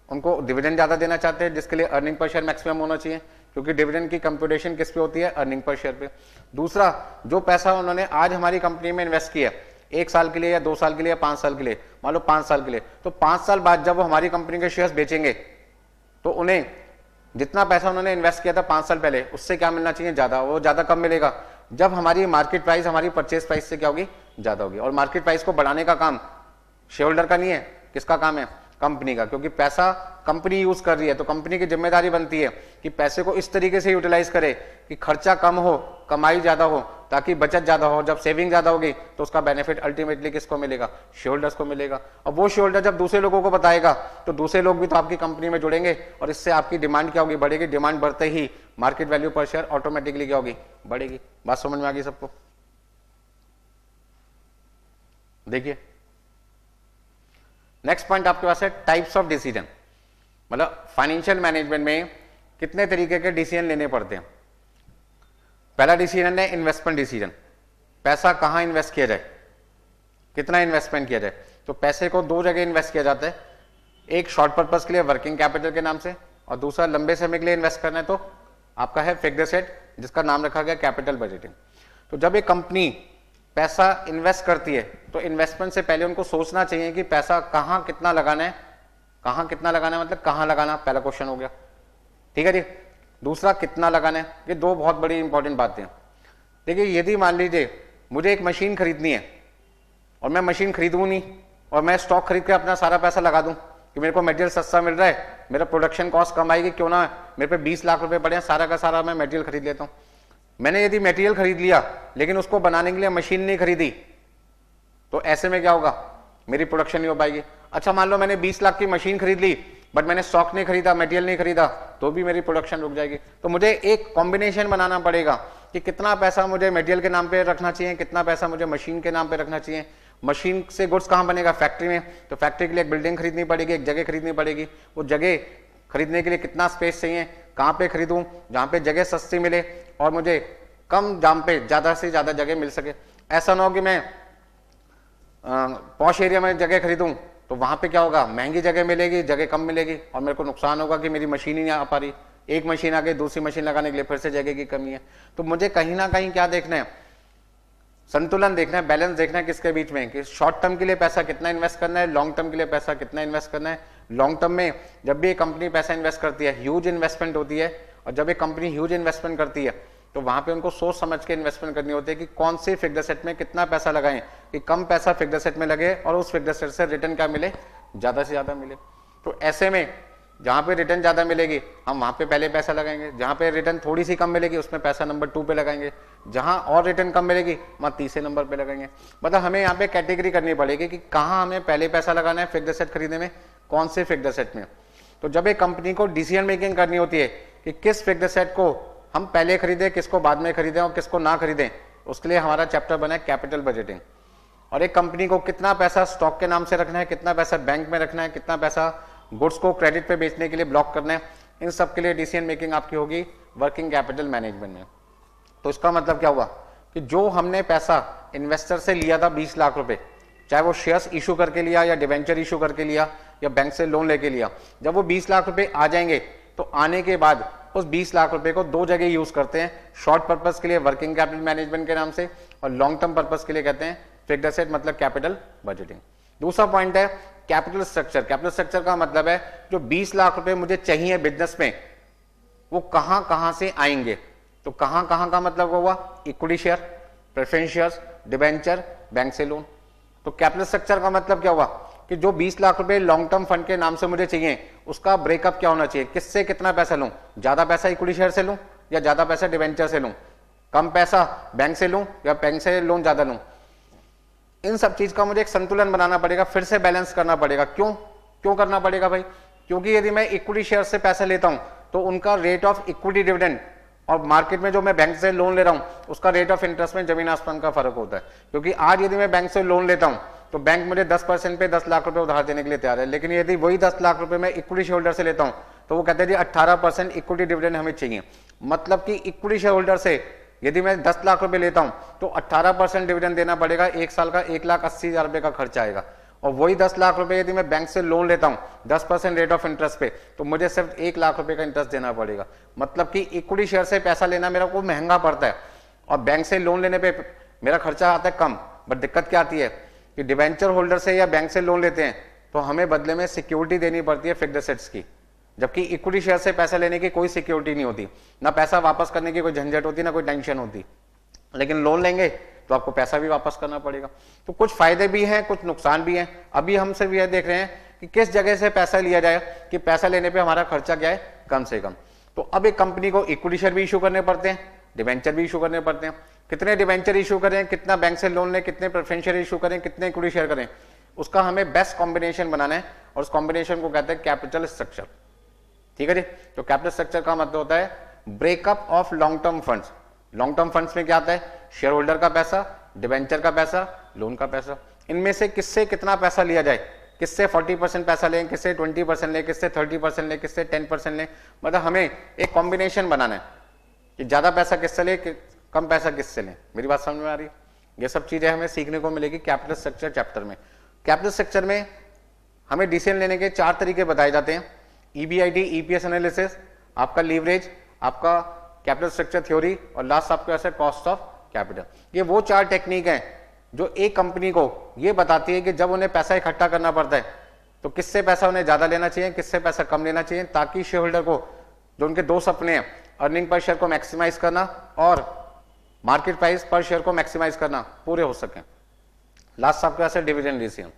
उनको डिविडेंड ज्यादा देना चाहते हैं जिसके लिए अर्निंग पर शेयर मैक्सिमम होना चाहिए, क्योंकि डिविडेंड की कंप्यूटेशन किस पे होती है, अर्निंग पर शेयर पे। दूसरा, जो पैसा उन्होंने आज हमारी कंपनी में इन्वेस्ट किया 1 साल के लिए या 2 साल के लिए या 5 साल के लिए, मान लो 5 साल के लिए, तो 5 साल बाद जब वो हमारी कंपनी के शेयर्स बेचेंगे तो उन्हें जितना पैसा उन्होंने इन्वेस्ट किया था 5 साल पहले उससे क्या मिलना चाहिए, ज्यादा। वो ज्यादा कब मिलेगा, जब हमारी मार्केट प्राइस हमारी परचेज प्राइस से क्या होगी, ज्यादा होगी। और मार्केट प्राइस को बढ़ाने का काम शेयर होल्डर का नहीं है, किसका काम है, कंपनी का, क्योंकि पैसा कंपनी यूज कर रही है। तो कंपनी की जिम्मेदारी बनती है कि पैसे को इस तरीके से यूटिलाइज करे कि खर्चा कम हो, कमाई ज्यादा हो, ताकि बचत ज्यादा हो। जब सेविंग ज्यादा होगी तो उसका बेनिफिट अल्टीमेटली किसको मिलेगा, शेयर होल्डर्स को मिलेगा। और वो शेयर होल्डर जब दूसरे लोगों को बताएगा तो दूसरे लोग भी तो आपकी कंपनी में जुड़ेंगे और इससे आपकी डिमांड क्या होगी, बढ़ेगी। डिमांड बढ़ते ही मार्केट वैल्यू पर शेयर ऑटोमेटिकली क्या होगी, बढ़ेगी। बात समझ में आ गई सबको। देखिए नेक्स्ट पॉइंट आपके पास है टाइप्स ऑफ डिसीजन। मतलब फाइनेंशियल मैनेजमेंट में कितने तरीके के डिसीजन लेने पड़ते हैं। पहला डिसीजन है इन्वेस्टमेंट डिसीजन, पैसा कहां इन्वेस्ट किया जाए, कितना इन्वेस्टमेंट किया जाए। तो पैसे को दो जगह इन्वेस्ट किया जाता है, एक शॉर्ट पर्पस के लिए वर्किंग कैपिटल के नाम से, और दूसरा लंबे समय के लिए इन्वेस्ट करना है तो आपका है फिक्स्ड एसेट, जिसका नाम रखा गया कैपिटल बजटिंग। तो जब एक कंपनी पैसा इन्वेस्ट करती है तो इन्वेस्टमेंट से पहले उनको सोचना चाहिए कि पैसा कहां कितना लगाना है, कहां कितना लगाना है, मतलब कहां लगाना, पहला क्वेश्चन हो गया, ठीक है जी। दूसरा, कितना लगाना है। ये दो बहुत बड़ी इंपॉर्टेंट बातें हैं। देखिए यदि मान लीजिए मुझे एक मशीन खरीदनी है और मैं मशीन खरीदूं नहीं और मैं स्टॉक खरीद के अपना सारा पैसा लगा दूं कि मेरे को मटेरियल सस्ता मिल रहा है, मेरा प्रोडक्शन कॉस्ट कम आएगी, क्यों ना मेरे पे 20 लाख रुपए पड़े हैं, सारा का सारा मैं मटेरियल खरीद लेता हूं। मैंने यदि मटेरियल खरीद लिया लेकिन उसको बनाने के लिए मशीन नहीं खरीदी तो ऐसे में क्या होगा, मेरी प्रोडक्शन नहीं हो पाएगी। अच्छा मान लो मैंने 20 लाख की मशीन खरीद ली बट मैंने स्टॉक नहीं खरीदा, मटेरियल नहीं खरीदा, तो भी मेरी प्रोडक्शन रुक जाएगी। तो मुझे एक कॉम्बिनेशन बनाना पड़ेगा कि कितना पैसा मुझे मटेरियल के नाम पे रखना चाहिए, कितना पैसा मुझे मशीन के नाम पे रखना चाहिए। मशीन से गुड्स कहां बनेगा, फैक्ट्री में, तो फैक्ट्री के लिए एक बिल्डिंग खरीदनी पड़ेगी, एक जगह खरीदनी पड़ेगी। वो जगह खरीदने के लिए कितना स्पेस चाहिए, कहां पे खरीदूं जहां पे जगह सस्ती मिले और मुझे कम दाम पे ज्यादा से ज्यादा जगह मिल सके। ऐसा ना हो कि मैं पॉश एरिया में जगह खरीदूं तो वहां पे क्या होगा, महंगी जगह मिलेगी, जगह कम मिलेगी और मेरे को नुकसान होगा कि मेरी मशीन ही नहीं आ पा रही, एक मशीन आ गई, दूसरी मशीन लगाने के लिए फिर से जगह की कमी है। तो मुझे कहीं ना कहीं क्या देखना है, संतुलन देखना है, बैलेंस देखना है किसके बीच में, कि शॉर्ट टर्म के लिए पैसा कितना इन्वेस्ट करना है, लॉन्ग टर्म के लिए पैसा कितना इन्वेस्ट करना है। लॉन्ग टर्म में जब भी एक कंपनी पैसा इन्वेस्ट करती है, ह्यूज इन्वेस्टमेंट होती है, और जब एक कंपनी ह्यूज इन्वेस्टमेंट करती है तो वहां पे उनको सोच समझ के इन्वेस्टमेंट करनी होती है कि कौन से फिक्स्ड एसेट में कितना पैसा लगाएं कि कम पैसा फिक्स्ड एसेट में लगे और उस फिक्स्ड एसेट से रिटर्न क्या मिले, ज्यादा से ज्यादा मिले। तो ऐसे में जहां पे रिटर्न ज्यादा मिलेगी हम वहां पे पहले पैसा लगाएंगे, जहां पे रिटर्न थोड़ी सी कम मिलेगी उसमें पैसा नंबर 2 पे लगाएंगे, जहां और रिटर्न कम मिलेगी वहां तीसरे नंबर पे लगाएंगे। मतलब हमें यहाँ पे कैटेगरी करनी पड़ेगी कि कहाँ हमें पहले पैसा लगाना है फिक्स्ड एसेट खरीदने में, कौन से फिक्स्ड एसेट में। तो जब एक कंपनी को डिसीजन मेकिंग करनी होती है कि किस फिक्स्ड एसेट को हम पहले खरीदें, किसको बाद में खरीदें और किसको ना खरीदें, उसके लिए हमारा चैप्टर बना है कैपिटल बजटिंग। और एक कंपनी को कितना पैसा स्टॉक के नाम से रखना है, कितना पैसा बैंक में रखना है, कितना पैसा गुड्स को क्रेडिट पे बेचने के लिए ब्लॉक करना है, इन सब के लिए डिसीजन मेकिंग आपकी होगी वर्किंग कैपिटल मैनेजमेंट में। तो इसका मतलब क्या हुआ कि जो हमने पैसा इन्वेस्टर से लिया था 20 लाख रुपए, चाहे वो शेयर्स इशू करके लिया या डिवेंचर इशू करके लिया या बैंक से लोन लेके लिया, जब वो 20 लाख रुपए आ जाएंगे तो आने के बाद उस 20 लाख रुपए को दो जगह यूज करते हैं, शॉर्ट पर्पस के लिए वर्किंग कैपिटल मैनेजमेंट के नाम से और लॉन्ग टर्म पर्पस के लिए कहते हैं फिक्स्ड एसेट, मतलब कैपिटल बजटिंग। दूसरा पॉइंट है कैपिटल स्ट्रक्चर। कैपिटल स्ट्रक्चर का मतलब है जो 20 लाख रुपए मुझे चाहिए बिजनेस में वो कहां कहां से आएंगे। तो कहां कहां का मतलब हुआ, equity share, preference shares, debenture, bank से लोन। तो कैपिटल स्ट्रक्चर का मतलब क्या हुआ कि जो 20 लाख रुपए लॉन्ग टर्म फंड के नाम से मुझे चाहिए उसका ब्रेकअप क्या होना चाहिए, किससे कितना पैसा लूं, ज्यादा पैसा इक्विटी शेयर से लूं या ज्यादा पैसा डिबेंचर से लूं, कम पैसा बैंक से लूं या बैंक से लोन ज्यादा लूं। इन सब चीज का मुझे एक संतुलन बनाना पड़ेगा, फिर से बैलेंस करना पड़ेगा। क्यों करना पड़ेगा भाई, क्योंकि यदि मैं इक्विटी शेयर से पैसा लेता हूं तो उनका रेट ऑफ इक्विटी डिविडेंड और मार्केट में जो मैं बैंक से लोन ले रहा हूँ उसका रेट ऑफ इंटरेस्ट में जमीन आसमान का फर्क होता है। क्योंकि आज यदि मैं बैंक से लोन लेता हूँ तो बैंक मुझे 10% पे 10 लाख रुपए उधार देने के लिए तैयार है, लेकिन यदि वही 10 लाख रुपए मैं इक्विटी शेयर होल्डर से लेता हूँ तो वो कहते हैं जी 18% इक्विटी डिविडेंड हमें चाहिए। मतलब कि इक्विटी शेयर होल्डर से यदि मैं 10 लाख रुपए लेता हूं तो 18% डिविडेंड देना पड़ेगा, एक साल का 1,80,000 रुपए का खर्चा आएगा। और वही 10 लाख रुपए यदि मैं बैंक से लोन लेता हूं 10% रेट ऑफ इंटरेस्ट पे तो मुझे सिर्फ 1 लाख रुपए का इंटरेस्ट देना पड़ेगा। मतलब कि इक्विटी शेयर से पैसा लेना मेरा को महंगा पड़ता है और बैंक से लोन लेने पे मेरा खर्चा आता है कम। बट दिक्कत क्या आती है कि डिवेंचर होल्डर से या बैंक से लोन लेते हैं तो हमें बदले में सिक्योरिटी देनी पड़ती है फिक्स्ड एसेट्स की, जबकि इक्विटी शेयर से पैसा लेने की कोई सिक्योरिटी नहीं होती, ना पैसा वापस करने की कोई झंझट होती, ना कोई टेंशन होती। लेकिन लोन लेंगे तो आपको पैसा भी वापस करना पड़ेगा। तो कुछ फायदे भी हैं, कुछ नुकसान भी हैं। अभी हम सिर्फ यह देख रहे हैं कि किस जगह से पैसा लिया जाए कि पैसा लेने पे हमारा खर्चा क्या है, कम से कम। तो अब एक कंपनी को इक्विटी शेयर भी इशू करने पड़ते हैं, डिवेंचर भी इशू करने पड़ते हैं। कितने डिवेंचर इशू करें, कितना बैंक से लोन लें, कितने प्रेफरेंशियल इशू करें, कितने इक्विटी शेयर करें, उसका हमें बेस्ट कॉम्बिनेशन बनाना है और उस कॉम्बिनेशन को कहते हैं कैपिटल स्ट्रक्चर। ठीक है जी। तो कैपिटल स्ट्रक्चर का मतलब होता है breakup of long term funds. Long term funds में क्या आता है, शेयर होल्डर का पैसा, डिवेंचर का पैसा, लोन का पैसा। इनमें से किससे कितना पैसा लिया जाए, किससे 40% पैसा लें, किससे 20% लें, किससे 30% लें, किससे 10% लें। मतलब हमें एक कॉम्बिनेशन बनाना है कि ज्यादा पैसा किससे ले, कम पैसा किससे लें। मेरी बात समझ में आ रही है? ये सब चीजें हमें सीखने को मिलेगी कैपिटल स्ट्रक्चर चैप्टर में। कैपिटल स्ट्रक्चर में हमें डिसीजन लेने के 4 तरीके बताए जाते हैं, ईबीआईटी, ईपीएस एनालिसिस, आपका लीवरेज, आपका कैपिटल स्ट्रक्चर थ्योरी और लास्ट आपके पास है कॉस्ट ऑफ कैपिटल। ये वो 4 टेक्निक हैं जो एक कंपनी को ये बताती है कि जब उन्हें पैसा इकट्ठा करना पड़ता है तो किससे पैसा उन्हें ज्यादा लेना चाहिए, किससे पैसा कम लेना चाहिए, ताकि शेयर होल्डर को जो उनके 2 सपने हैं, अर्निंग पर शेयर को मैक्सिमाइज करना और मार्केट प्राइस पर शेयर को मैक्सिमाइज करना, पूरे हो सके। लास्ट आपके पास है डिविडेंड डिसीजन।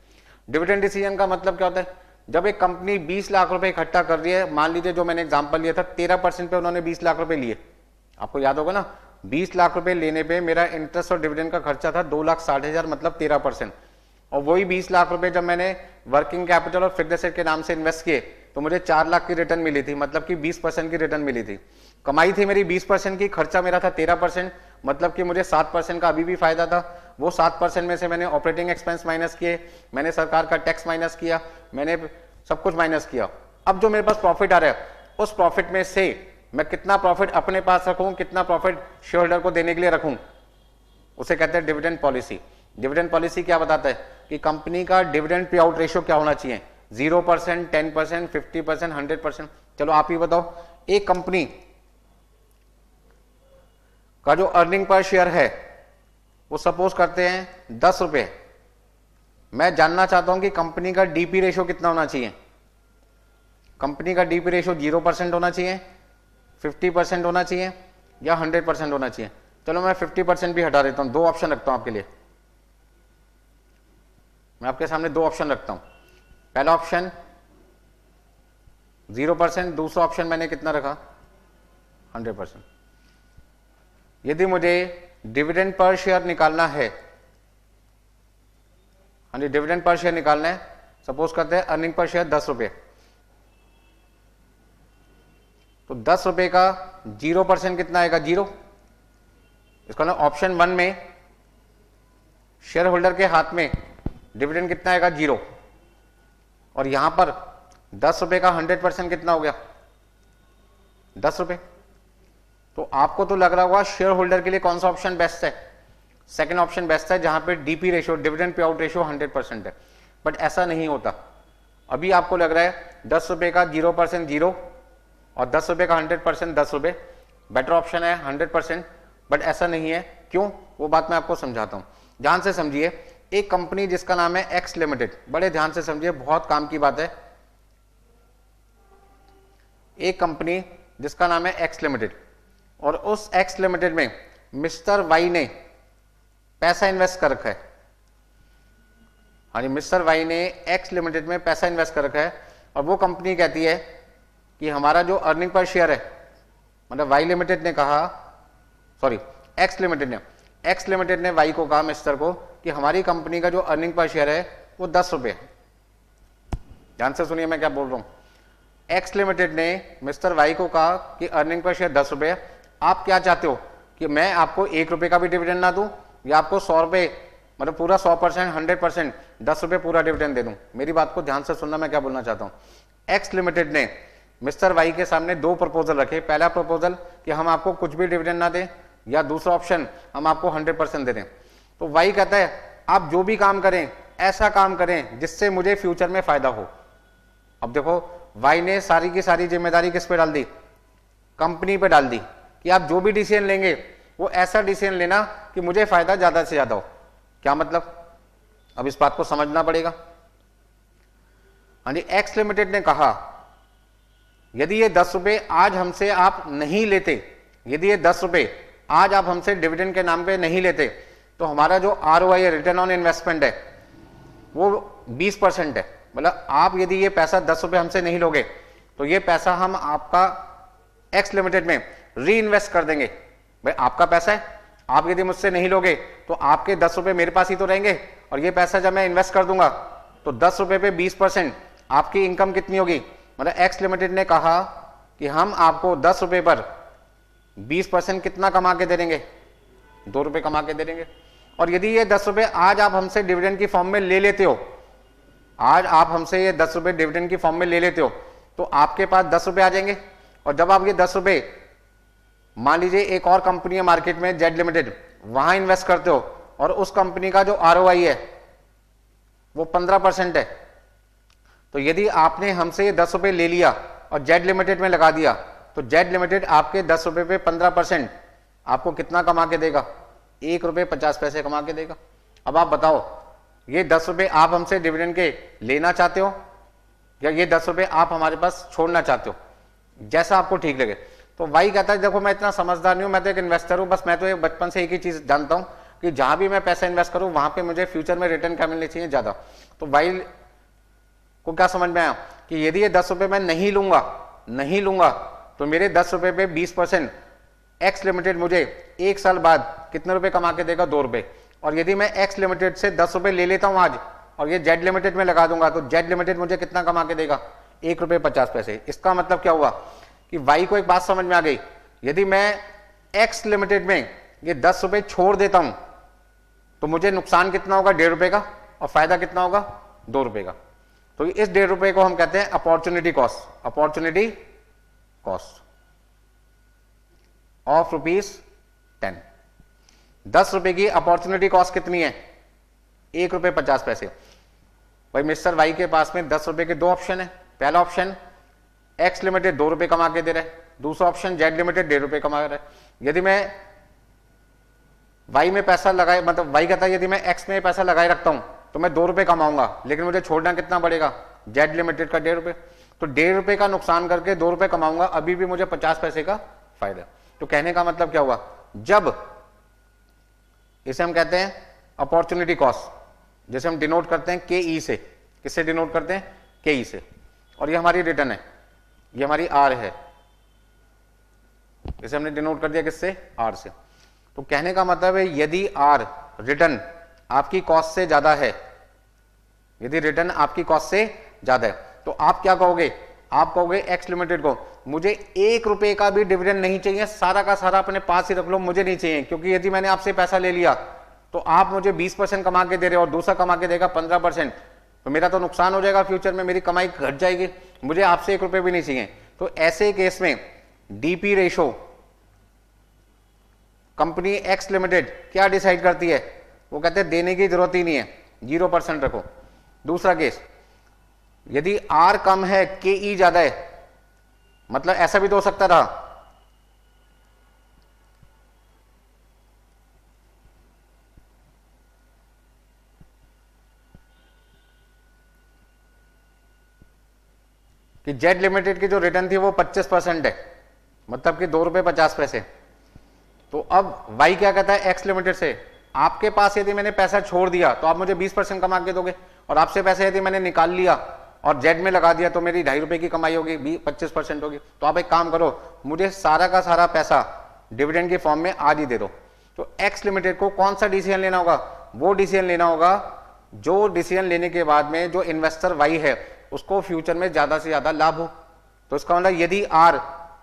डिविडेंड डिसीजन का मतलब क्या होता है, जब एक कंपनी 20 लाख रुपए इकट्ठा कर रही है, मान लीजिए जो मैंने एग्जांपल लिया था 13% पे उन्होंने 20 लाख रुपए लिए, आपको याद होगा ना, 20 लाख रुपए लेने पे मेरा इंटरेस्ट और डिविडेंड का खर्चा था 2,60,000, मतलब 13%। और वही 20 लाख रुपए जब मैंने वर्किंग कैपिटल और फिक्स्ड एसेट के नाम से इन्वेस्ट किए तो मुझे 4 लाख की रिटर्न मिली थी, मतलब कि 20% की रिटर्न मिली थी। कमाई थी मेरी 20% की, खर्चा मेरा था 13%, मतलब कि मुझे 7% का अभी भी फायदा था। वो 7% में से मैंने ऑपरेटिंग एक्सपेंस माइनस किए, मैंने सरकार का टैक्स माइनस किया, मैंने सब कुछ माइनस किया। अब जो मेरे पास प्रॉफिट आ रहा है उस प्रॉफिट में से मैं कितना प्रॉफिट अपने पास रखूं, कितना प्रॉफिट शेयर होल्डर को देने के लिए रखूं, उसे कहते हैं डिविडेंड पॉलिसी। डिविडेंड पॉलिसी क्या बताता है कि कंपनी का डिविडेंड पे आउट रेशियो क्या होना चाहिए, 0%, 10%, 50%, 100%। चलो आप ही बताओ, एक कंपनी का जो अर्निंग पर शेयर है वो सपोज करते हैं 10 रुपए। मैं जानना चाहता हूं कि कंपनी का डीपी रेशियो कितना होना चाहिए। कंपनी का डीपी रेशियो 0% होना चाहिए, 50% होना चाहिए या 100% होना चाहिए। चलो मैं 50% भी हटा देता हूं, 2 ऑप्शन रखता हूं आपके लिए। मैं आपके सामने 2 ऑप्शन रखता हूं। पहला ऑप्शन 0%, दूसरा ऑप्शन मैंने कितना रखा, 100%। यदि मुझे डिविडेंड पर शेयर निकालना है, डिविडेंड पर शेयर निकालना है, सपोज करते हैं अर्निंग पर शेयर 10 रुपए, तो 10 रुपए का 0% कितना आएगा, 0। इसका ना ऑप्शन 1 में शेयर होल्डर के हाथ में डिविडेंड कितना आएगा, 0। और यहां पर 10 रुपए का 100% कितना हो गया, 10 रुपए। तो आपको तो लग रहा होगा शेयर होल्डर के लिए कौन सा ऑप्शन बेस्ट है, सेकंड ऑप्शन बेस्ट है, जहां पे DP ratio, dividend pay out ratio 100% है। बट ऐसा नहीं होता। अभी आपको लग रहा है 10 रुपए का 0% 0 और 10 रुपए का 100% 10 रुपए, बेटर ऑप्शन है 100%। बट ऐसा नहीं है, क्यों, वो बात मैं आपको समझाता हूं, ध्यान से समझिए। एक कंपनी जिसका नाम है एक्स लिमिटेड, बड़े ध्यान से समझिए, बहुत काम की बात है। एक कंपनी जिसका नाम है एक्स लिमिटेड, और उस एक्स लिमिटेड में मिस्टर वाई ने पैसा इन्वेस्ट कर रखा है। हाँ जी, मिस्टर वाई ने एक्स लिमिटेड में पैसा इन्वेस्ट कर रखा है और वो कंपनी कहती है कि हमारा जो अर्निंग पर शेयर है, मतलब वाई लिमिटेड ने कहा, सॉरी एक्स लिमिटेड ने वाई को कहा, मिस्टर को, कि हमारी कंपनी का जो अर्निंग पर शेयर है वो 10 रुपए है। ध्यान से सुनिए मैं क्या बोल रहा हूं। एक्स लिमिटेड ने मिस्टर वाई को कहा कि अर्निंग पर शेयर 10 रुपए है, आप क्या चाहते हो कि मैं आपको 1 रुपए का भी डिविडेंड ना दूं या आपको 100 रुपए मतलब पूरा 100%, 100%, 10 रुपए पूरा डिविडेंड दे दूं? मेरी बात को ध्यान से सुनना, मैं क्या बोलना चाहता हूं। एक्स लिमिटेड ने मिस्टर वाई के सामने 2 प्रपोजल रखे। पहला प्रपोजल कि हम आपको कुछ भी डिविडेंड ना दें, या दूसरा ऑप्शन हम आपको 100% दे दें। तो वाई कहता है आप जो भी काम करें ऐसा काम करें जिससे मुझे फ्यूचर में फायदा हो। अब देखो वाई ने सारी की सारी जिम्मेदारी किस पे डाल दी? कंपनी पे डाल दी कि आप जो भी डिसीजन लेंगे वो ऐसा डिसीजन लेना कि मुझे फायदा ज्यादा से ज्यादा हो। क्या मतलब? अब इस बात को समझना पड़ेगा। हाँ जी, एक्स लिमिटेड ने कहा यदि ये 10 रुपए आज हमसे आप नहीं लेते, यदि ये 10 रुपए आज आप हमसे डिविडेंड के नाम पे नहीं लेते, तो हमारा जो ROI है, रिटर्न ऑन इन्वेस्टमेंट है, वो 20% है। मतलब आप यदि ये पैसा 10 रुपए हमसे नहीं लोगे तो ये पैसा हम आपका एक्स लिमिटेड में री इन्वेस्ट कर देंगे। भाई आपका पैसा है, आप यदि मुझसे नहीं लोगे तो आपके 10 रुपए मेरे पास ही तो रहेंगे, और ये पैसा जब मैं इन्वेस्ट कर दूंगा तो 10 रुपए पे 20% आपकी इनकम कितनी होगी? मतलब एक्स लिमिटेड ने कहा कि हम आपको 10 रुपए पर 20% कितना कमा के दे देंगे? 2 रुपए कमा के दे देंगे। और यदि ये 10 रुपए आज आप हमसे डिविडेंड की फॉर्म में ले लेते हो, आज आप हमसे ये 10 रुपए डिविडेंड की फॉर्म में ले लेते हो, तो आपके पास 10 रुपए आ जाएंगे। और जब आप ये 10 रुपए मान लीजिए एक और कंपनी है मार्केट में जेड लिमिटेड, वहां इन्वेस्ट करते हो और उस कंपनी का जो ROI है वो 15% है, तो यदि आपने हमसे ये 10 रुपए ले लिया और जेड लिमिटेड में लगा दिया तो जेड लिमिटेड आपके 10 रुपए पे 15% आपको कितना कमा के देगा? 1 रुपए 50 पैसे कमा के देगा। अब आप बताओ ये 10 रुपए आप हमसे डिविडेंड के लेना चाहते हो या ये 10 रुपए आप हमारे पास छोड़ना चाहते हो? जैसा आपको ठीक लगे। तो वाई कहता है देखो मैं इतना समझदार नहीं हूं, मैं तो एक इन्वेस्टर हूं, बस मैं तो बचपन से एक ही चीज जानता हूं कि जहां भी मैं पैसा इन्वेस्ट करूं वहां पे मुझे फ्यूचर में रिटर्न क्या मिलनी चाहिए? ज्यादा। तो वाई को क्या समझ में आया कि यदि ये 10 रुपए मैं नहीं लूंगा तो मेरे 10 रुपए पे 20% एक्स लिमिटेड मुझे 1 साल बाद कितने रुपए कमा के देगा? 2 रुपए। और यदि मैं एक्स लिमिटेड से 10 रुपए ले लेता हूं आज और ये जेड लिमिटेड में लगा दूंगा तो जेड लिमिटेड मुझे कितना कमा के देगा? 1 रुपए 50 पैसे। इसका मतलब क्या हुआ कि वाई को एक बात समझ में आ गई, यदि मैं एक्स लिमिटेड में ये 10 रुपए छोड़ देता हूं तो मुझे नुकसान कितना होगा? 1.5 रुपए का, और फायदा कितना होगा? 2 रुपए का। तो इस 1.5 रुपए को हम कहते हैं opportunity cost. Opportunity cost of ₹10। 10 रुपए की अपॉर्चुनिटी कॉस्ट कितनी है? 1 रुपए 50 पैसे। भाई मिस्टर वाई के पास में 10 रुपए के 2 ऑप्शन है। पहला ऑप्शन एक्स लिमिटेड 2 रुपए कमा के दे रहा है, दूसरा ऑप्शन जेड लिमिटेड 1.5 रुपए कमा रहा है। यदि मैं वाई में पैसा लगाए, मतलब वाई कहता है यदि मैं एक्स में पैसा लगाए रखता हूं तो मैं 2 रुपए कमाऊंगा, लेकिन मुझे छोड़ना कितना पड़ेगा? जेड लिमिटेड का 1.5 रुपए। तो 1.5 रुपए का नुकसान करके 2 रुपए कमाऊंगा, अभी भी मुझे 50 पैसे का फायदा। तो कहने का मतलब क्या हुआ? जब इसे हम कहते हैं अपॉर्चुनिटी कॉस्ट, जैसे हम डिनोट करते हैं KE से। किससे डिनोट करते हैं? KE से। और ये हमारी रिटर्न है, ये हमारी R है, इसे हमने डिनोट कर दिया किससे? R से। तो कहने का मतलब है यदि R रिटर्न आपकी कॉस्ट से ज्यादा है, यदि रिटर्न आपकी कॉस्ट से ज्यादा है तो आप क्या कहोगे? आप कहोगे एक्स लिमिटेड को मुझे 1 रुपए का भी डिविडेंड नहीं चाहिए, सारा का सारा अपने पास ही रख लो, मुझे नहीं चाहिए, क्योंकि यदि मैंने आपसे पैसा ले लिया तो आप मुझे 20% कमा के दे रहे हो और दूसरा कमा के देगा 15%, तो मेरा तो नुकसान हो जाएगा, फ्यूचर में मेरी कमाई घट जाएगी, मुझे आपसे 1 रुपए भी नहीं चाहिए। तो ऐसे केस में DP ratio company x limited क्या डिसाइड करती है? वो कहते हैं देने की जरूरत ही नहीं है, 0% रखो। दूसरा केस, यदि R कम है KE ज्यादा है, मतलब ऐसा भी तो हो सकता था कि जेड लिमिटेड की जो रिटर्न थी वो 25% है, मतलब कि 2 रुपए 50 पैसे। तो अब वाई क्या कहता है एक्स लिमिटेड से, आपके पास यदि मैंने पैसा छोड़ दिया तो आप मुझे 20% कमा के दोगे, और आपसे पैसा यदि मैंने निकाल लिया और जेड में लगा दिया तो मेरी 2.5 रुपए की कमाई होगी, 25% होगी। तो आप एक काम करो, मुझे सारा का सारा पैसा डिविडेंड के फॉर्म में आज ही दे दो। तो एक्स लिमिटेड को कौन सा डिसीजन लेना होगा? वो डिसीजन लेना होगा जो डिसीजन लेने के बाद में जो इन्वेस्टर वाई है उसको फ्यूचर में ज्यादा से ज्यादा लाभ हो। तो इसका मतलब यदि R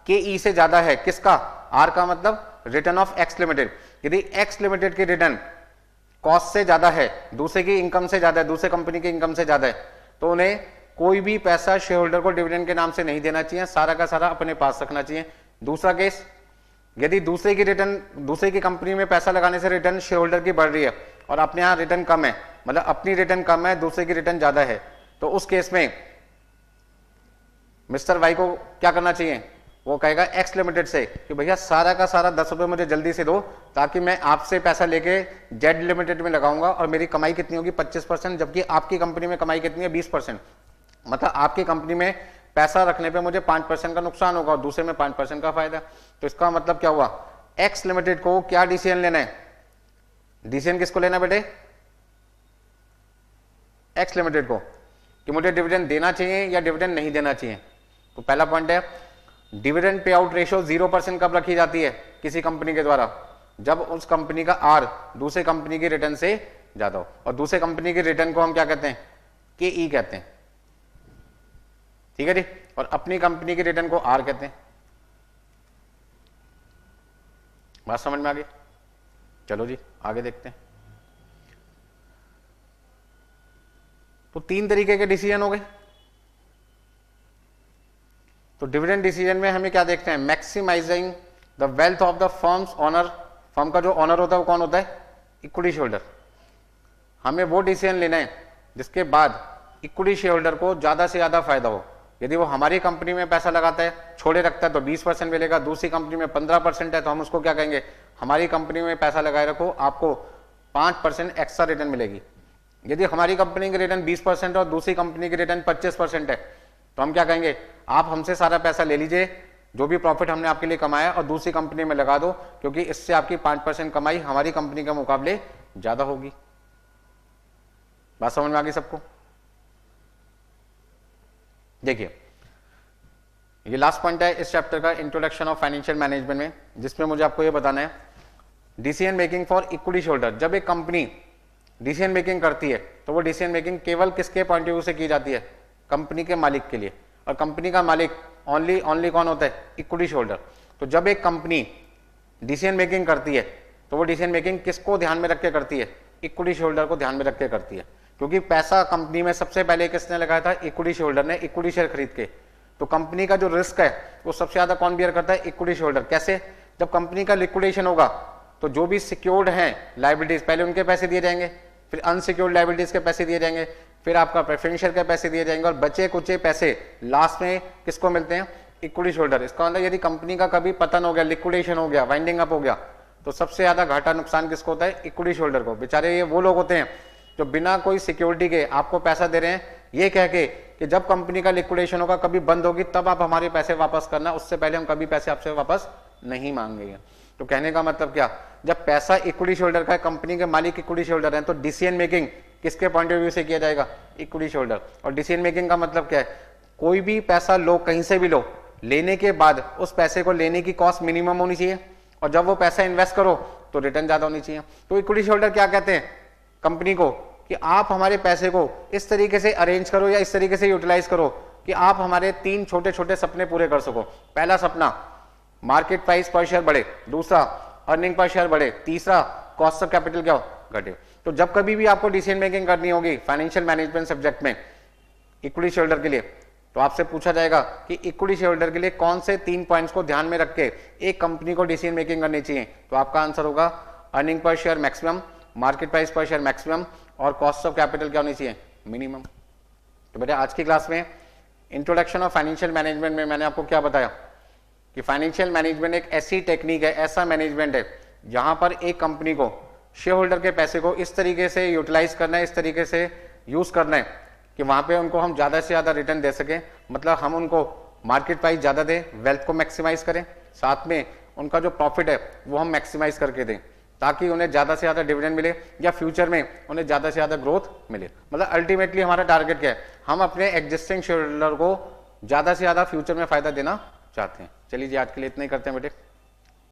KE से ज्यादा है, किसका? आर का मतलब रिटर्न ऑफ एक्स लिमिटेड। यदि एक्स लिमिटेड की रिटर्न कॉस्ट से ज्यादा है, दूसरे की इनकम से ज्यादा है, दूसरे कंपनी की इनकम से ज्यादा है, तो उन्हें कोई भी पैसा शेयर होल्डर को डिविडेंड के नाम से नहीं देना चाहिए, सारा का सारा अपने पास रखना चाहिए। दूसरा केस, यदि दूसरे की कंपनी में पैसा लगाने से रिटर्न शेयर होल्डर की बढ़ रही है और अपने यहां रिटर्न कम है, मतलब अपनी रिटर्न कम है, दूसरे की रिटर्न ज्यादा है, तो उस केस में मिस्टर वाई को क्या करना चाहिए? वो कहेगा एक्स लिमिटेड से कि भैया सारा का सारा 10 रुपए मुझे जल्दी से दो, ताकि मैं आपसे पैसा लेके जेड लिमिटेड में लगाऊंगा और मेरी कमाई कितनी होगी? 25%, जबकि आपकी कंपनी में कमाई कितनी है? 20%। मतलब आपकी कंपनी में पैसा रखने पे मुझे 5% का नुकसान होगा और दूसरे में 5% का फायदा। तो इसका मतलब क्या हुआ? एक्स लिमिटेड को क्या डिसीजन लेना है? डिसीजन किसको लेना बेटे? एक्स लिमिटेड को, कि मुझे डिविडेंड देना चाहिए या डिविडेंड नहीं देना चाहिए। तो पहला पॉइंट है, डिविडेंड पे आउट रेशियो 0% कब रखी जाती है किसी कंपनी के द्वारा? जब उस कंपनी का आर दूसरे कंपनी की रिटर्न से ज्यादा हो। और दूसरे कंपनी की रिटर्न को हम क्या कहते हैं? के ई कहते हैं, ठीक है जी। और अपनी कंपनी की रिटर्न को आर कहते हैं। बात समझ में आ गई? चलो जी आगे देखते हैं। तो 3 तरीके के डिसीजन हो गए। तो डिविडेंड डिसीजन में हमें क्या देखते हैं? Maximising the wealth of the firm's owner. Firm का जो ओनर होता है वो कौन होता है? Equity shareholder. हमें वो डिसीजन लेना है जिसके बाद इक्विटी शेयर होल्डर को ज्यादा से ज्यादा फायदा हो। यदि वो हमारी कंपनी में पैसा लगाता है, छोड़े रखता है, तो 20% मिलेगा, दूसरी कंपनी में 15% है, तो हम उसको क्या कहेंगे? हमारी कंपनी में पैसा लगाए रखो, आपको 5% एक्स्ट्रा रिटर्न मिलेगी। यदि हमारी कंपनी की रिटर्न 20% और दूसरी कंपनी की रिटर्न 25% है, तो हम क्या कहेंगे? आप हमसे सारा पैसा ले लीजिए, जो भी प्रॉफिट हमने आपके लिए कमाया, और दूसरी कंपनी में लगा दो, क्योंकि इससे आपकी 5% कमाई हमारी कंपनी के मुकाबले ज्यादा होगी। बात समझ में आ गई सबको? देखिए, ये लास्ट पॉइंट है इस चैप्टर का, इंट्रोडक्शन ऑफ फाइनेंशियल मैनेजमेंट में, जिसमें मुझे आपको ये बताना है decision making for equity shareholder. जब एक कंपनी डिसीजन मेकिंग करती है तो वो डिसीजन मेकिंग केवल किसके पॉइंट ऑफ व्यू से की जाती है? कंपनी के मालिक के लिए। और कंपनी का मालिक ओनली कौन होता है? Equity shareholder. तो जब एक कंपनी डिसीजन मेकिंग करती है तो वो डिसीजन मेकिंग किसको ध्यान में रख के करती है? इक्विटी शेयरहोल्डर को ध्यान में रख के करती है, क्योंकि पैसा कंपनी में सबसे पहले किसने लगाया था? इक्विटी शेयरहोल्डर ने, इक्विटी शेयर खरीद के। तो कंपनी का जो रिस्क है वो सबसे ज्यादा कौन बियर करता है? Equity shareholder. कैसे? जब कंपनी का लिक्विडेशन होगा तो जो भी सिक्योर्ड हैं लायबिलिटीज, पहले उनके पैसे दिए जाएंगे, फिर अनसिक्योर्ड लायबिलिटीज के पैसे दिए जाएंगे, फिर आपका प्रेफरेंशियल के पैसे दिए जाएंगे, और बचे कुचे पैसे लास्ट में किसको मिलते हैं? Equity shareholder. इसका मतलब यदि कंपनी का कभी पतन हो गया, लिक्विडेशन हो गया, वाइंडिंग अप हो गया, तो सबसे ज्यादा घाटा नुकसान किसको होता है? इक्विटी शेयरहोल्डर को। बेचारे ये वो लोग होते हैं जो बिना कोई सिक्योरिटी के आपको पैसा दे रहे हैं, ये कह के कि जब कंपनी का लिक्विडेशन होगा, कभी बंद होगी, तब आप हमारे पैसे वापस करना, उससे पहले हम कभी पैसे आपसे वापस नहीं मांगेंगे। तो कहने का मतलब क्या? जब पैसा इक्विटी शेयरहोल्डर का है, कंपनी के मालिक इक्विटी शेयरहोल्डर हैं, तो डिसीजन मेकिंग किसके पॉइंट ऑफ व्यू से किया जाएगा? Equity shareholder. और डिसीजन मेकिंग का मतलब क्या है? कोई भी पैसा लो, कहीं से भी लो, लेने के बाद उस पैसे को लेने की कॉस्ट मिनिमम होनी चाहिए, और जब वो पैसा इन्वेस्ट करो तो रिटर्न ज्यादा होनी चाहिए। तो इक्विटी शेयरहोल्डर क्या कहते हैं कंपनी को? कि आप हमारे पैसे को इस तरीके से अरेंज करो या इस तरीके से यूटिलाइज करो कि आप हमारे 3 छोटे छोटे सपने पूरे कर सको। पहला सपना, मार्केट प्राइस पर शेयर बढ़े, दूसरा अर्निंग पर शेयर बढ़े, तीसरा कॉस्ट ऑफ कैपिटल क्या हो? घटे। तो जब कभी भी आपको डिसीजन मेकिंग करनी होगी फाइनेंशियल मैनेजमेंट सब्जेक्ट में इक्विटी शेयरहोल्डर के लिए, तो आपसे पूछा जाएगा कि इक्विटी शेयरहोल्डर के लिए कौन से 3 पॉइंट्स को ध्यान में रख के एक कंपनी को डिसीजन मेकिंग करनी चाहिए? तो आपका आंसर होगा earning per share maximum, market price पर शेयर मैक्सिमम, और कॉस्ट ऑफ कैपिटल क्या होनी चाहिए? मिनिमम। तो बेटा आज की क्लास में इंट्रोडक्शन ऑफ फाइनेंशियल मैनेजमेंट में मैंने आपको क्या बताया कि फाइनेंशियल मैनेजमेंट एक ऐसी टेक्निक है, ऐसा मैनेजमेंट है जहां पर एक कंपनी को शेयर होल्डर के पैसे को इस तरीके से यूटिलाइज करना है, इस तरीके से यूज करना है कि वहां पे उनको हम ज्यादा से ज्यादा रिटर्न दे सके। मतलब हम उनको मार्केट प्राइस ज्यादा दें, वेल्थ को मैक्सिमाइज करें, साथ में उनका जो प्रॉफिट है वो हम मैक्सिमाइज करके दें, ताकि उन्हें ज्यादा से ज्यादा डिविडेंड मिले या फ्यूचर में उन्हें ज्यादा से ज्यादा ग्रोथ मिले। मतलब अल्टीमेटली हमारा टारगेट क्या है? हम अपने एग्जिस्टिंग शेयर होल्डर को ज्यादा से ज्यादा फ्यूचर में फायदा देना चाहते हैं। चलिए जी आज के लिए इतना ही करते हैं बेटे।